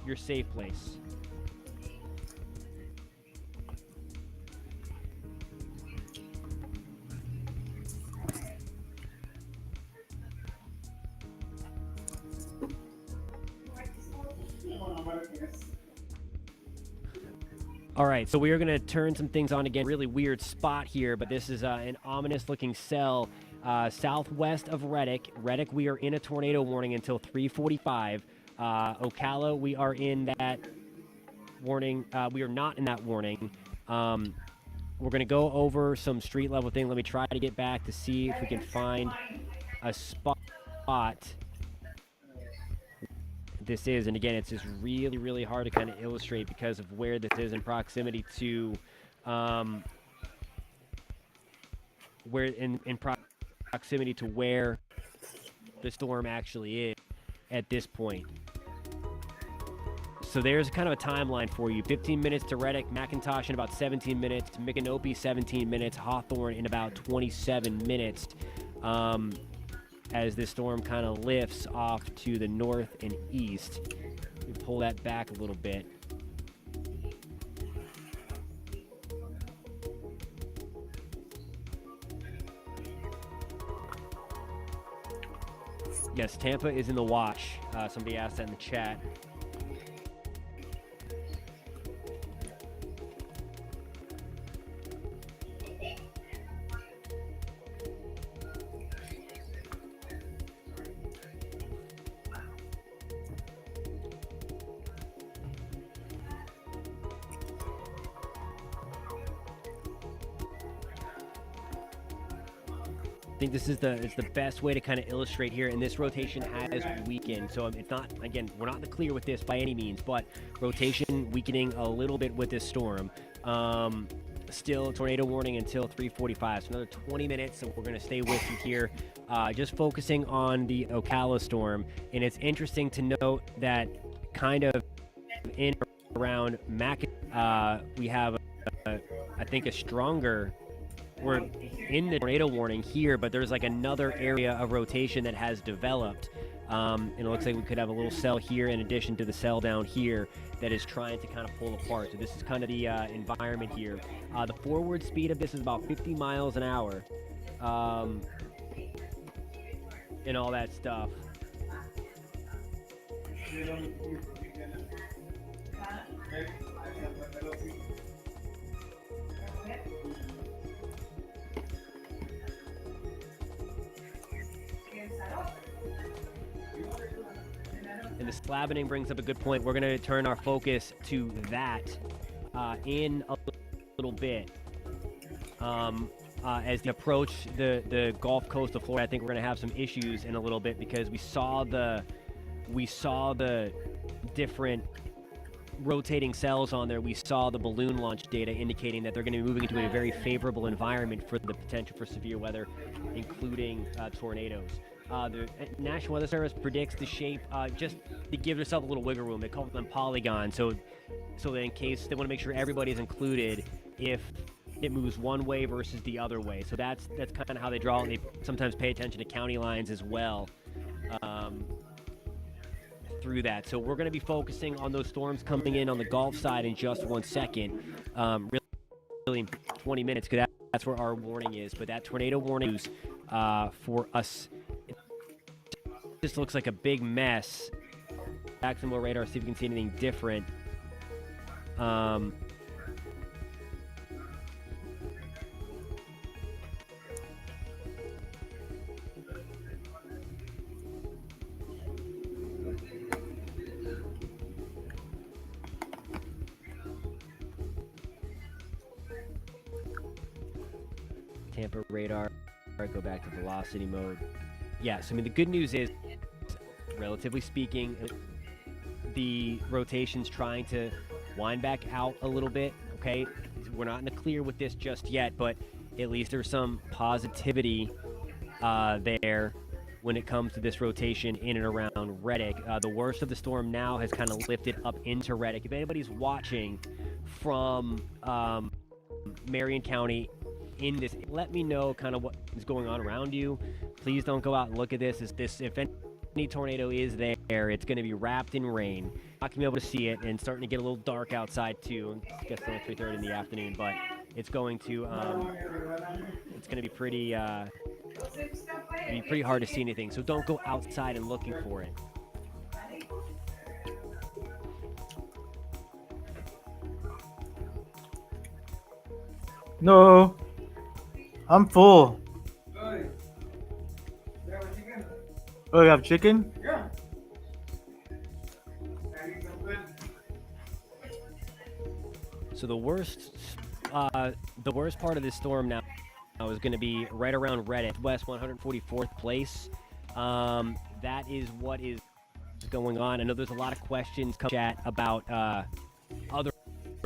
your safe place. All right, so we are going to turn some things on again. Really weird spot here, but this is an ominous-looking cell southwest of Reddick. Reddick, we are in a tornado warning until 3:45. Ocala, we are in that warning. We are not in that warning. We're going to go over some street level thing. Let me try to get back to see if we can find a spot this is. And again, it's just really, really hard to kind of illustrate because of where this is in proximity to proximity to where the storm actually is at this point. So there's kind of a timeline for you. 15 minutes to Reddick, McIntosh in about 17 minutes, Micanopy 17 minutes, Hawthorne in about 27 minutes as this storm kind of lifts off to the north and east. Let me pull that back a little bit. Yes, Tampa is in the watch. Somebody asked that in the chat. I think this is the best way to kind of illustrate here, and this rotation has weakened. So it's not, again, we're not in the clear with this by any means, but rotation weakening a little bit with this storm. Still tornado warning until 3:45, so another 20 minutes. So we're going to stay with you here, just focusing on the Ocala storm. And it's interesting to note that kind of in around Mac, we have I think a stronger. We're in the tornado warning here, but there's like another area of rotation that has developed. And it looks like we could have a little cell here in addition to the cell down here that is trying to kind of pull apart. So this is kind of the environment here. The forward speed of this is about 50 miles an hour and all that stuff. And the slabbing brings up a good point. We're going to turn our focus to that in a little bit. As we approach the Gulf Coast of Florida, I think we're going to have some issues in a little bit because we saw the different rotating cells on there. We saw the balloon launch data indicating that they're going to be moving into a very favorable environment for the potential for severe weather, including tornadoes. The National Weather Service predicts the shape just to give yourself a little wiggle room. They call them polygons, so that in case they want to make sure everybody's included if it moves one way versus the other way. So that's kind of how they draw, and they sometimes pay attention to county lines as well through that. So we're going to be focusing on those storms coming in on the Gulf side in just 1 second, really 20 minutes, because that's where our warning is. But that tornado warning is for us. This looks like a big mess. Jacksonville radar, see if we can see anything different. Tampa radar, go back to velocity mode. Yeah, so I mean the good news is, relatively speaking, the rotation's trying to wind back out a little bit, okay? We're not in the clear with this just yet, but at least there's some positivity there when it comes to this rotation in and around Reddick. The worst of the storm now has kind of lifted up into Reddick. If anybody's watching from Marion County in this, let me know kind of what is going on around you. Please don't go out and look at this. If any tornado is there, it's going to be wrapped in rain. Not going to be able to see it, and starting to get a little dark outside too. I guess it's 3:30 in the afternoon, but it's going to be pretty hard to see anything. So don't go outside and looking for it. No, I'm full. Oh, you have chicken? Yeah. So the worst part of this storm now is going to be right around Reddit, west 144th place. That is what is going on. I know there's a lot of questions come chat about other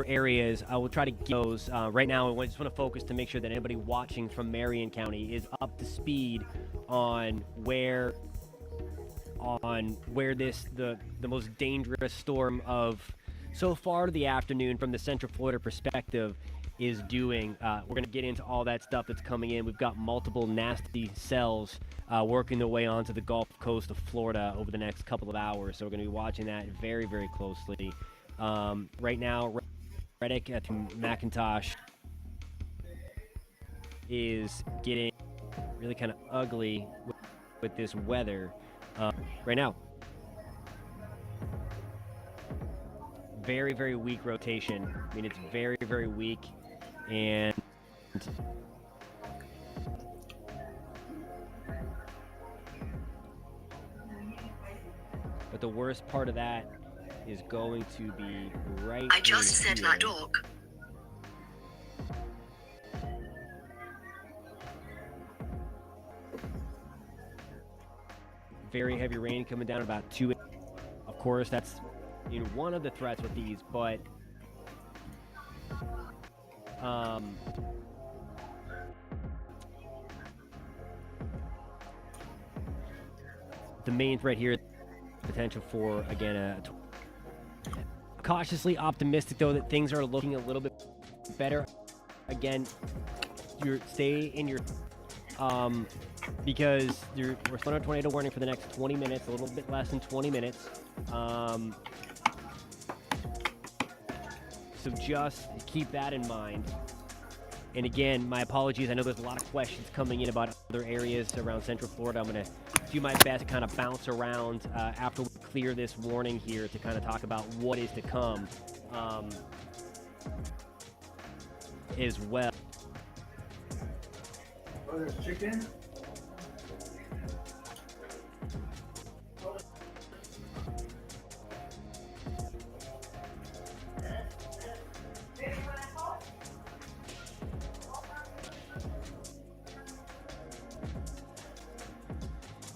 areas. I will try to get those. Right now, I just want to focus to make sure that anybody watching from Marion County is up to speed on where this the most dangerous storm of so far to the afternoon from the Central Florida perspective is doing. We're going to get into all that stuff that's coming in. We've got multiple nasty cells working their way onto the Gulf Coast of Florida over the next couple of hours. So we're going to be watching that very, very closely. Right now, Reddick at McIntosh is getting really kind of ugly with this weather right now. Very, very weak rotation. I mean, it's very, very weak. And but the worst part of that is going to be right I just said here. that dog. Very heavy rain coming down about 2. Of course, that's one of the threats with these, but the main threat here, potential for, again, cautiously optimistic, though, that things are looking a little bit better. Again, stay in your, because we're still on a tornado warning for the next 20 minutes, a little bit less than 20 minutes. So just keep that in mind. And again, my apologies. I know there's a lot of questions coming in about other areas around Central Florida. I'm going to do my best to kind of bounce around after we clear this warning here to kind of talk about what is to come as well. Oh, there's chicken?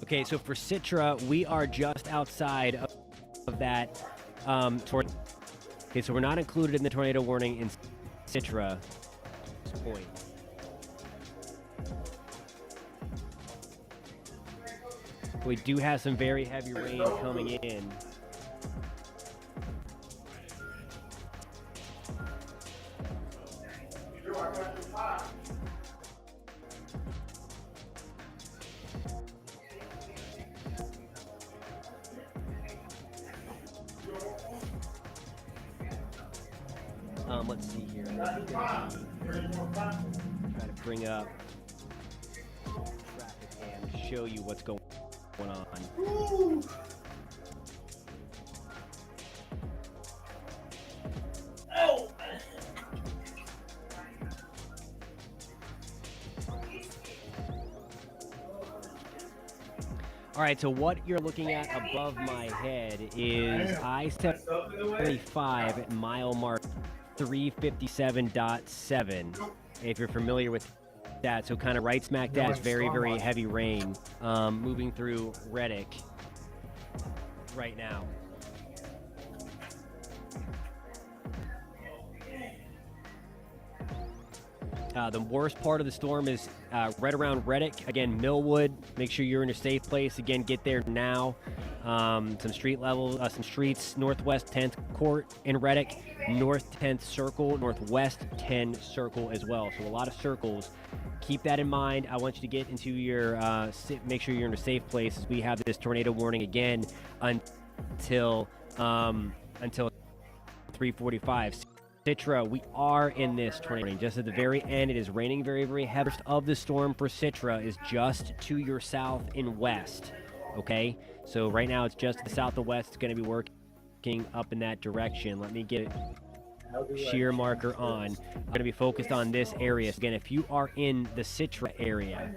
Okay, so for Citra, we are just outside of that tornado. Okay, so we're not included in the tornado warning in Citra at this point. We do have some very heavy rain coming in. Let's see here. Try to bring up traffic and show you what's going on. Ooh. Oh. All right, so what you're looking at above my head is I-75 at mile mark 357.7. If you're familiar with that, so kind of right smack dab is very, very heavy rain moving through Reddick right now. The worst part of the storm is right around Reddick. Again, Millwood. Make sure you're in a safe place. Again, get there now. Some street level, some streets, Northwest 10th Court in Reddick, North 10th Circle, Northwest 10 Circle as well. So a lot of circles. Keep that in mind. I want you to get into your, make sure you're in a safe place as we have this tornado warning again until 3:45. Citra, we are in this tornado. Just at the very end, it is raining very, very heavy. Most of the storm for Citra is just to your south and west. Okay, so right now it's just to the south and west. It's going to be working up in that direction. Let me get shear marker on. I'm going to be focused on this area. So again, if you are in the Citra area,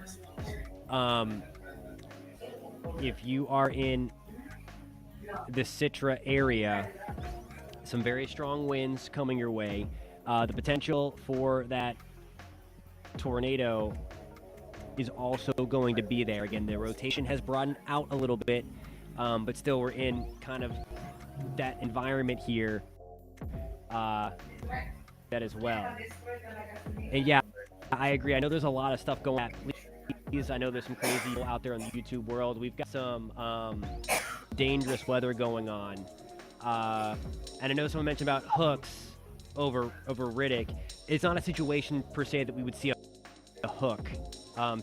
some very strong winds coming your way. The potential for that tornado is also going to be there. Again, the rotation has broadened out a little bit, but still we're in kind of that environment here that as well. And yeah, I agree. I know there's a lot of stuff going on. Please, I know there's some crazy people out there in the YouTube world. We've got some dangerous weather going on. And I know someone mentioned about hooks over Riddick. It's not a situation per se that we would see a hook.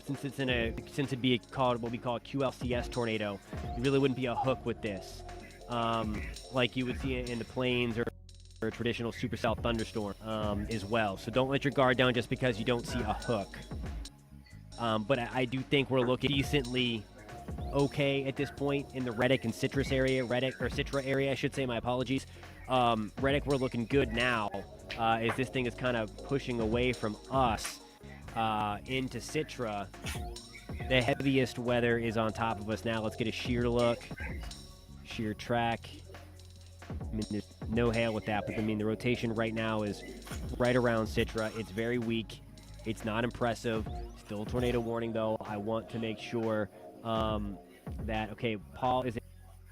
Since it'd be called what we call a QLCS tornado, it really wouldn't be a hook with this, like you would see in the plains or a traditional supercell thunderstorm as well. So don't let your guard down just because you don't see a hook. But I do think we're looking decently okay at this point in the Reddick and Citra area, I should say. My apologies. Reddick, we're looking good now, as this thing is kind of pushing away from us into Citra. The heaviest weather is on top of us now. Let's get a shear look, shear track. I mean, there's no hail with that, but I mean, the rotation right now is right around Citra. It's very weak. It's not impressive. Still a tornado warning, though. I want to make sure that, okay, Paul is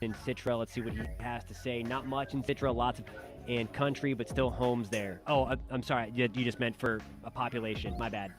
in Citra. Let's see what he has to say. Not much in Citra, lots of in country, but still homes there. Oh, I'm sorry. You just meant for a population. My bad.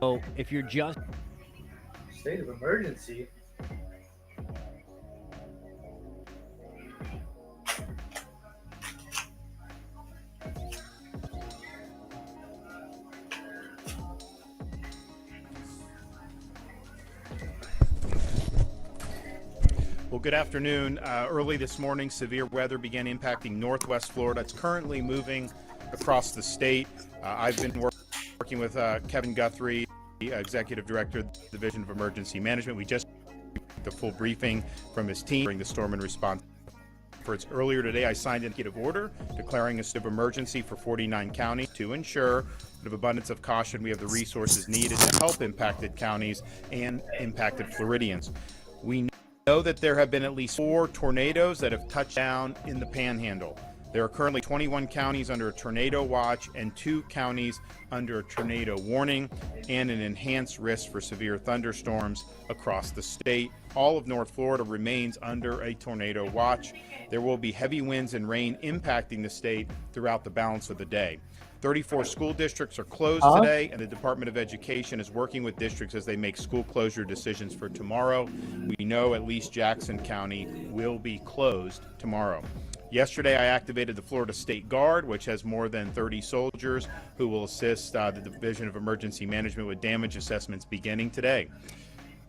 So if you're just State of emergency. Well, good afternoon. Early this morning, severe weather began impacting northwest Florida. It's currently moving across the state. I've been working with Kevin Guthrie, Executive Director of the Division of Emergency Management. We just the full briefing from his team during the storm and response efforts. Earlier today, I signed an executive order declaring a state of emergency for 49 counties to ensure, out of abundance of caution, we have the resources needed to help impacted counties and impacted Floridians. We know that there have been at least 4 tornadoes that have touched down in the Panhandle. There are currently 21 counties under a tornado watch and 2 counties under a tornado warning and an enhanced risk for severe thunderstorms across the state. All of North Florida remains under a tornado watch. There will be heavy winds and rain impacting the state throughout the balance of the day. 34 school districts are closed today, and the Department of Education is working with districts as they make school closure decisions for tomorrow. We know at least Jackson County will be closed tomorrow. Yesterday, I activated the Florida State Guard, which has more than 30 soldiers who will assist the Division of Emergency Management with damage assessments beginning today.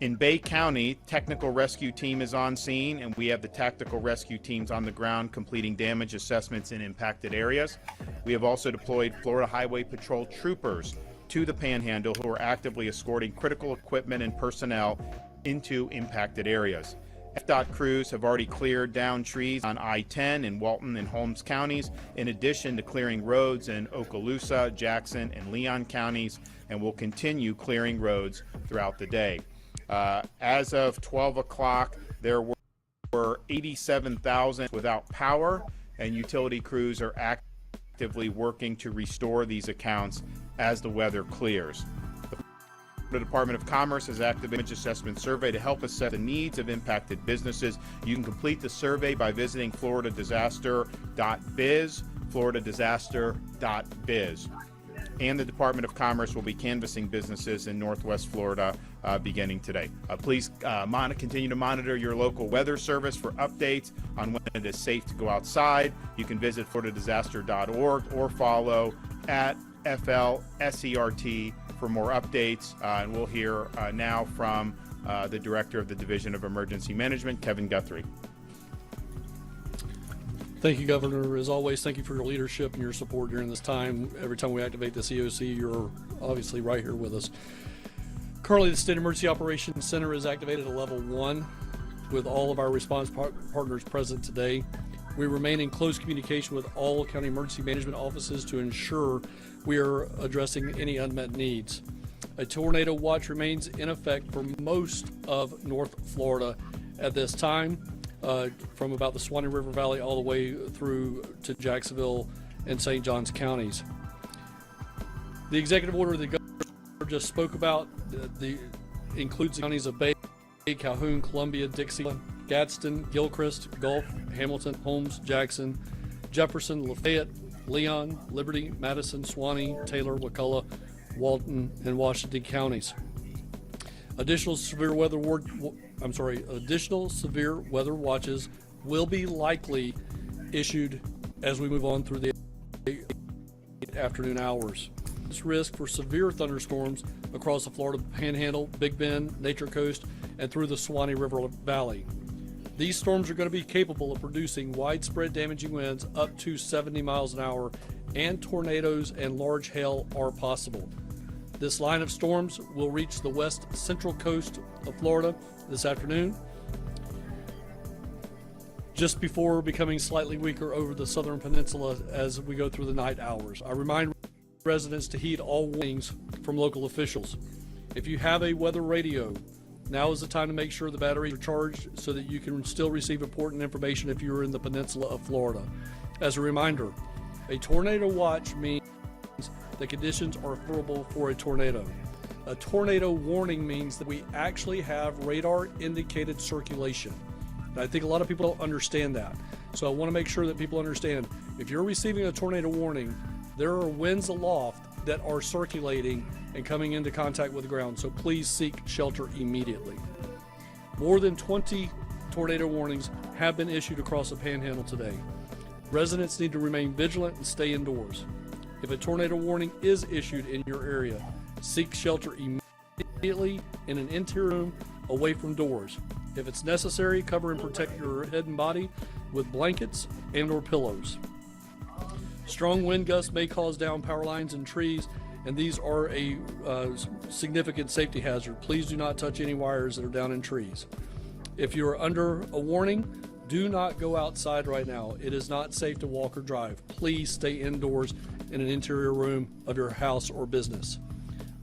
In Bay County, technical rescue team is on scene, and we have the tactical rescue teams on the ground completing damage assessments in impacted areas. We have also deployed Florida Highway Patrol troopers to the Panhandle who are actively escorting critical equipment and personnel into impacted areas. FDOT crews have already cleared down trees on I-10 in Walton and Holmes counties, in addition to clearing roads in Okaloosa, Jackson, and Leon counties, and will continue clearing roads throughout the day. As of 12 o'clock, there were 87,000 without power, and utility crews are actively working to restore these accounts as the weather clears. The Department of Commerce has activated an image assessment survey to help assess the needs of impacted businesses. You can complete the survey by visiting floridadisaster.biz, floridadisaster.biz. And the Department of Commerce will be canvassing businesses in Northwest Florida beginning today. Please continue to monitor your local weather service for updates on when it is safe to go outside. You can visit floridadisaster.org or follow at FLSERT for more updates. And we'll hear now from the Director of the Division of Emergency Management, Kevin Guthrie. Thank you, Governor. As always, thank you for your leadership and your support during this time. Every time we activate the COC, you're obviously right here with us. Currently, the State Emergency Operations Center is activated at level 1 with all of our response partners present today. We remain in close communication with all county emergency management offices to ensure we are addressing any unmet needs. A tornado watch remains in effect for most of North Florida at this time, from about the Suwannee River Valley all the way through to Jacksonville and St. Johns counties. The executive order the governor just spoke about includes the counties of Bay, Calhoun, Columbia, Dixie, Gadsden, Gilchrist, Gulf, Hamilton, Holmes, Jackson, Jefferson, Lafayette, Leon, Liberty, Madison, Suwannee, Taylor, Wakulla, Walton, and Washington counties. Additional severe weather watches will be likely issued as we move on through the afternoon hours. This risk for severe thunderstorms across the Florida Panhandle, Big Bend, Nature Coast, and through the Suwannee River Valley. These storms are going to be capable of producing widespread damaging winds up to 70 miles an hour, and tornadoes and large hail are possible. This line of storms will reach the west central coast of Florida this afternoon, just before becoming slightly weaker over the southern peninsula as we go through the night hours. I remind residents to heed all warnings from local officials. If you have a weather radio, now is the time to make sure the batteries are charged so that you can still receive important information if you're in the peninsula of Florida. As a reminder, a tornado watch means the conditions are favorable for a tornado. A tornado warning means that we actually have radar indicated circulation. And I think a lot of people don't understand that. So I want to make sure that people understand, if you're receiving a tornado warning, there are winds aloft that are circulating and coming into contact with the ground, so please seek shelter immediately. More than 20 tornado warnings have been issued across the Panhandle today. Residents need to remain vigilant and stay indoors. If a tornado warning is issued in your area, seek shelter immediately in an interior room away from doors. If it's necessary, cover and protect your head and body with blankets and/or pillows. Strong wind gusts may cause down power lines and trees, and these are a significant safety hazard. Please do not touch any wires that are down in trees. If you are under a warning, do not go outside right now. It is not safe to walk or drive. Please stay indoors in an interior room of your house or business.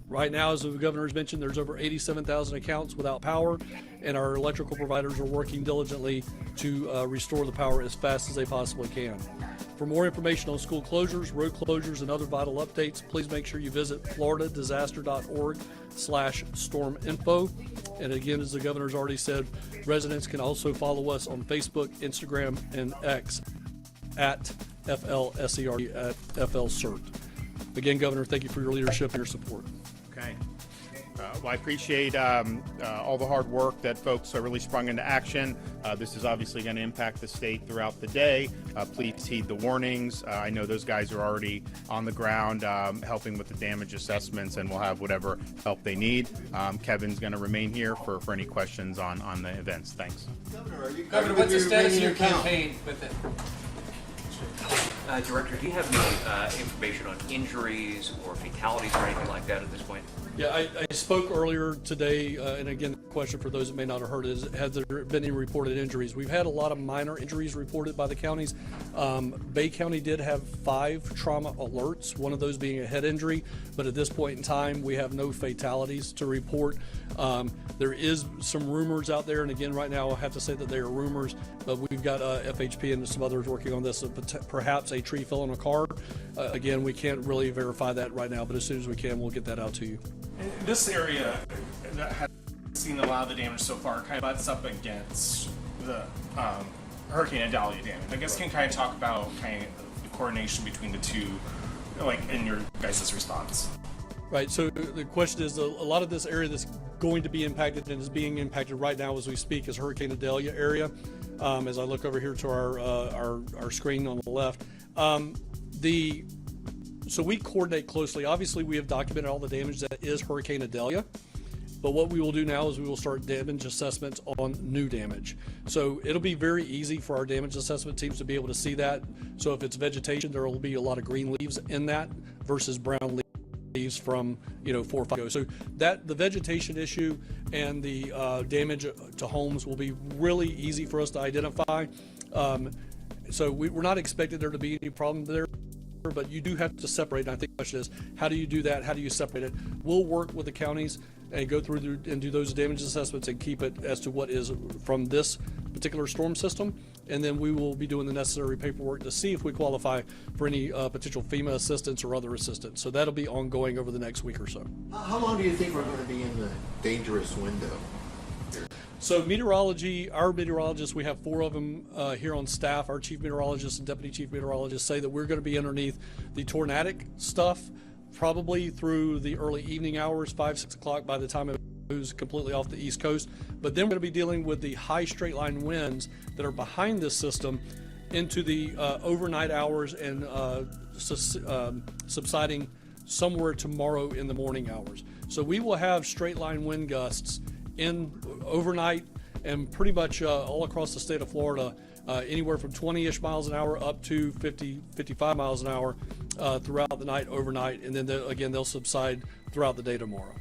Right now, as the governor's mentioned, there's over 87,000 accounts without power, and our electrical providers are working diligently to restore the power as fast as they possibly can. For more information on school closures, road closures, and other vital updates, please make sure you visit floridadisaster.org/storminfo. And again, as the governor's already said, residents can also follow us on Facebook, Instagram, and X at FLSERT at FLCERT. Again, Governor, thank you for your leadership and your support. Okay. Well, I appreciate all the hard work that folks are really sprung into action. This is obviously going to impact the state throughout the day. Please heed the warnings. I know those guys are already on the ground helping with the damage assessments, and will have whatever help they need. Kevin's going to remain here for any questions on the events. Thanks. Governor, what's the status of your campaign with it? Director, do you have any information on injuries or fatalities or anything like that at this point? Yeah, I spoke earlier today, and again, the question for those that may not have heard is, has there been any reported injuries? We've had a lot of minor injuries reported by the counties. Bay County did have 5 trauma alerts, one of those being a head injury, but at this point in time, we have no fatalities to report. There is some rumors out there, and again, right now, I have to say that they are rumors, but we've got FHP and some others working on this, perhaps a tree fell on a car. Again, we can't really verify that right now, but as soon as we can, we'll get that out to you. In this area that has seen a lot of the damage so far kind of butts up against the Hurricane Idalia damage. I guess can kind of talk about kind of the coordination between the two, like in your guys' response. Right, so the question is, a lot of this area that's going to be impacted and is being impacted right now as we speak is Hurricane Idalia area. As I look over here to our screen on the left. So we coordinate closely. Obviously, we have documented all the damage that is Hurricane Idalia. But what we will do now is we will start damage assessments on new damage. So it'll be very easy for our damage assessment teams to be able to see that. So if it's vegetation, there will be a lot of green leaves in that versus brown leaves from 4 or 5 ago. So that the vegetation issue and the damage to homes will be really easy for us to identify. So we're not expecting there to be any problem there, but you do have to separate. And I think the question is, how do you do that? How do you separate it? We'll work with the counties and go through and do those damage assessments and keep it as to what is from this particular storm system. And then we will be doing the necessary paperwork to see if we qualify for any potential FEMA assistance or other assistance. So that'll be ongoing over the next week or so. How long do you think we're going to be in the dangerous window? So meteorology, our meteorologists, we have 4 of them here on staff. Our chief meteorologists and deputy chief meteorologists say that we're going to be underneath the tornadic stuff probably through the early evening hours, 5, 6 o'clock by the time it moves completely off the East Coast. But then we're going to be dealing with the high straight line winds that are behind this system into the overnight hours and subsiding somewhere tomorrow in the morning hours. So we will have straight line wind gusts in overnight and pretty much all across the state of Florida, anywhere from 20-ish miles an hour up to 50, 55 miles an hour throughout the night, overnight, and then again they'll subside throughout the day tomorrow.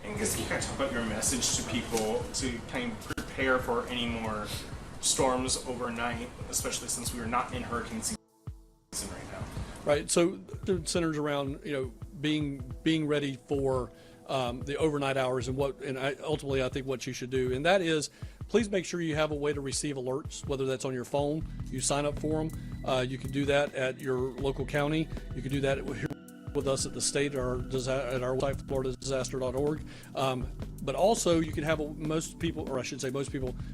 And I guess you kind of talk about your message to people to kind of prepare for any more storms overnight, especially since we are not in hurricane season right now. Right. So it centers around being ready for the overnight hours and ultimately I think what you should do, and that is please make sure you have a way to receive alerts, whether that's on your phone, you sign up for them. You can do that at your local county. You can do that with us at the state or at our website, floridadisaster.org. But also you can have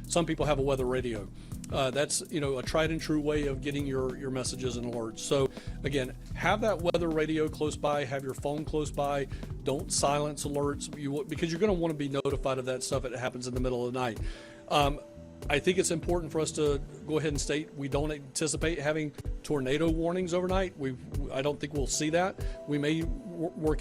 some people have a weather radio. That's a tried and true way of getting your messages and alerts. So again, have that weather radio close by, have your phone close by. Don't silence alerts because you're going to want to be notified of that stuff if it happens in the middle of the night. I think it's important for us to go ahead and state we don't anticipate having tornado warnings overnight. I don't think we'll see that. We may work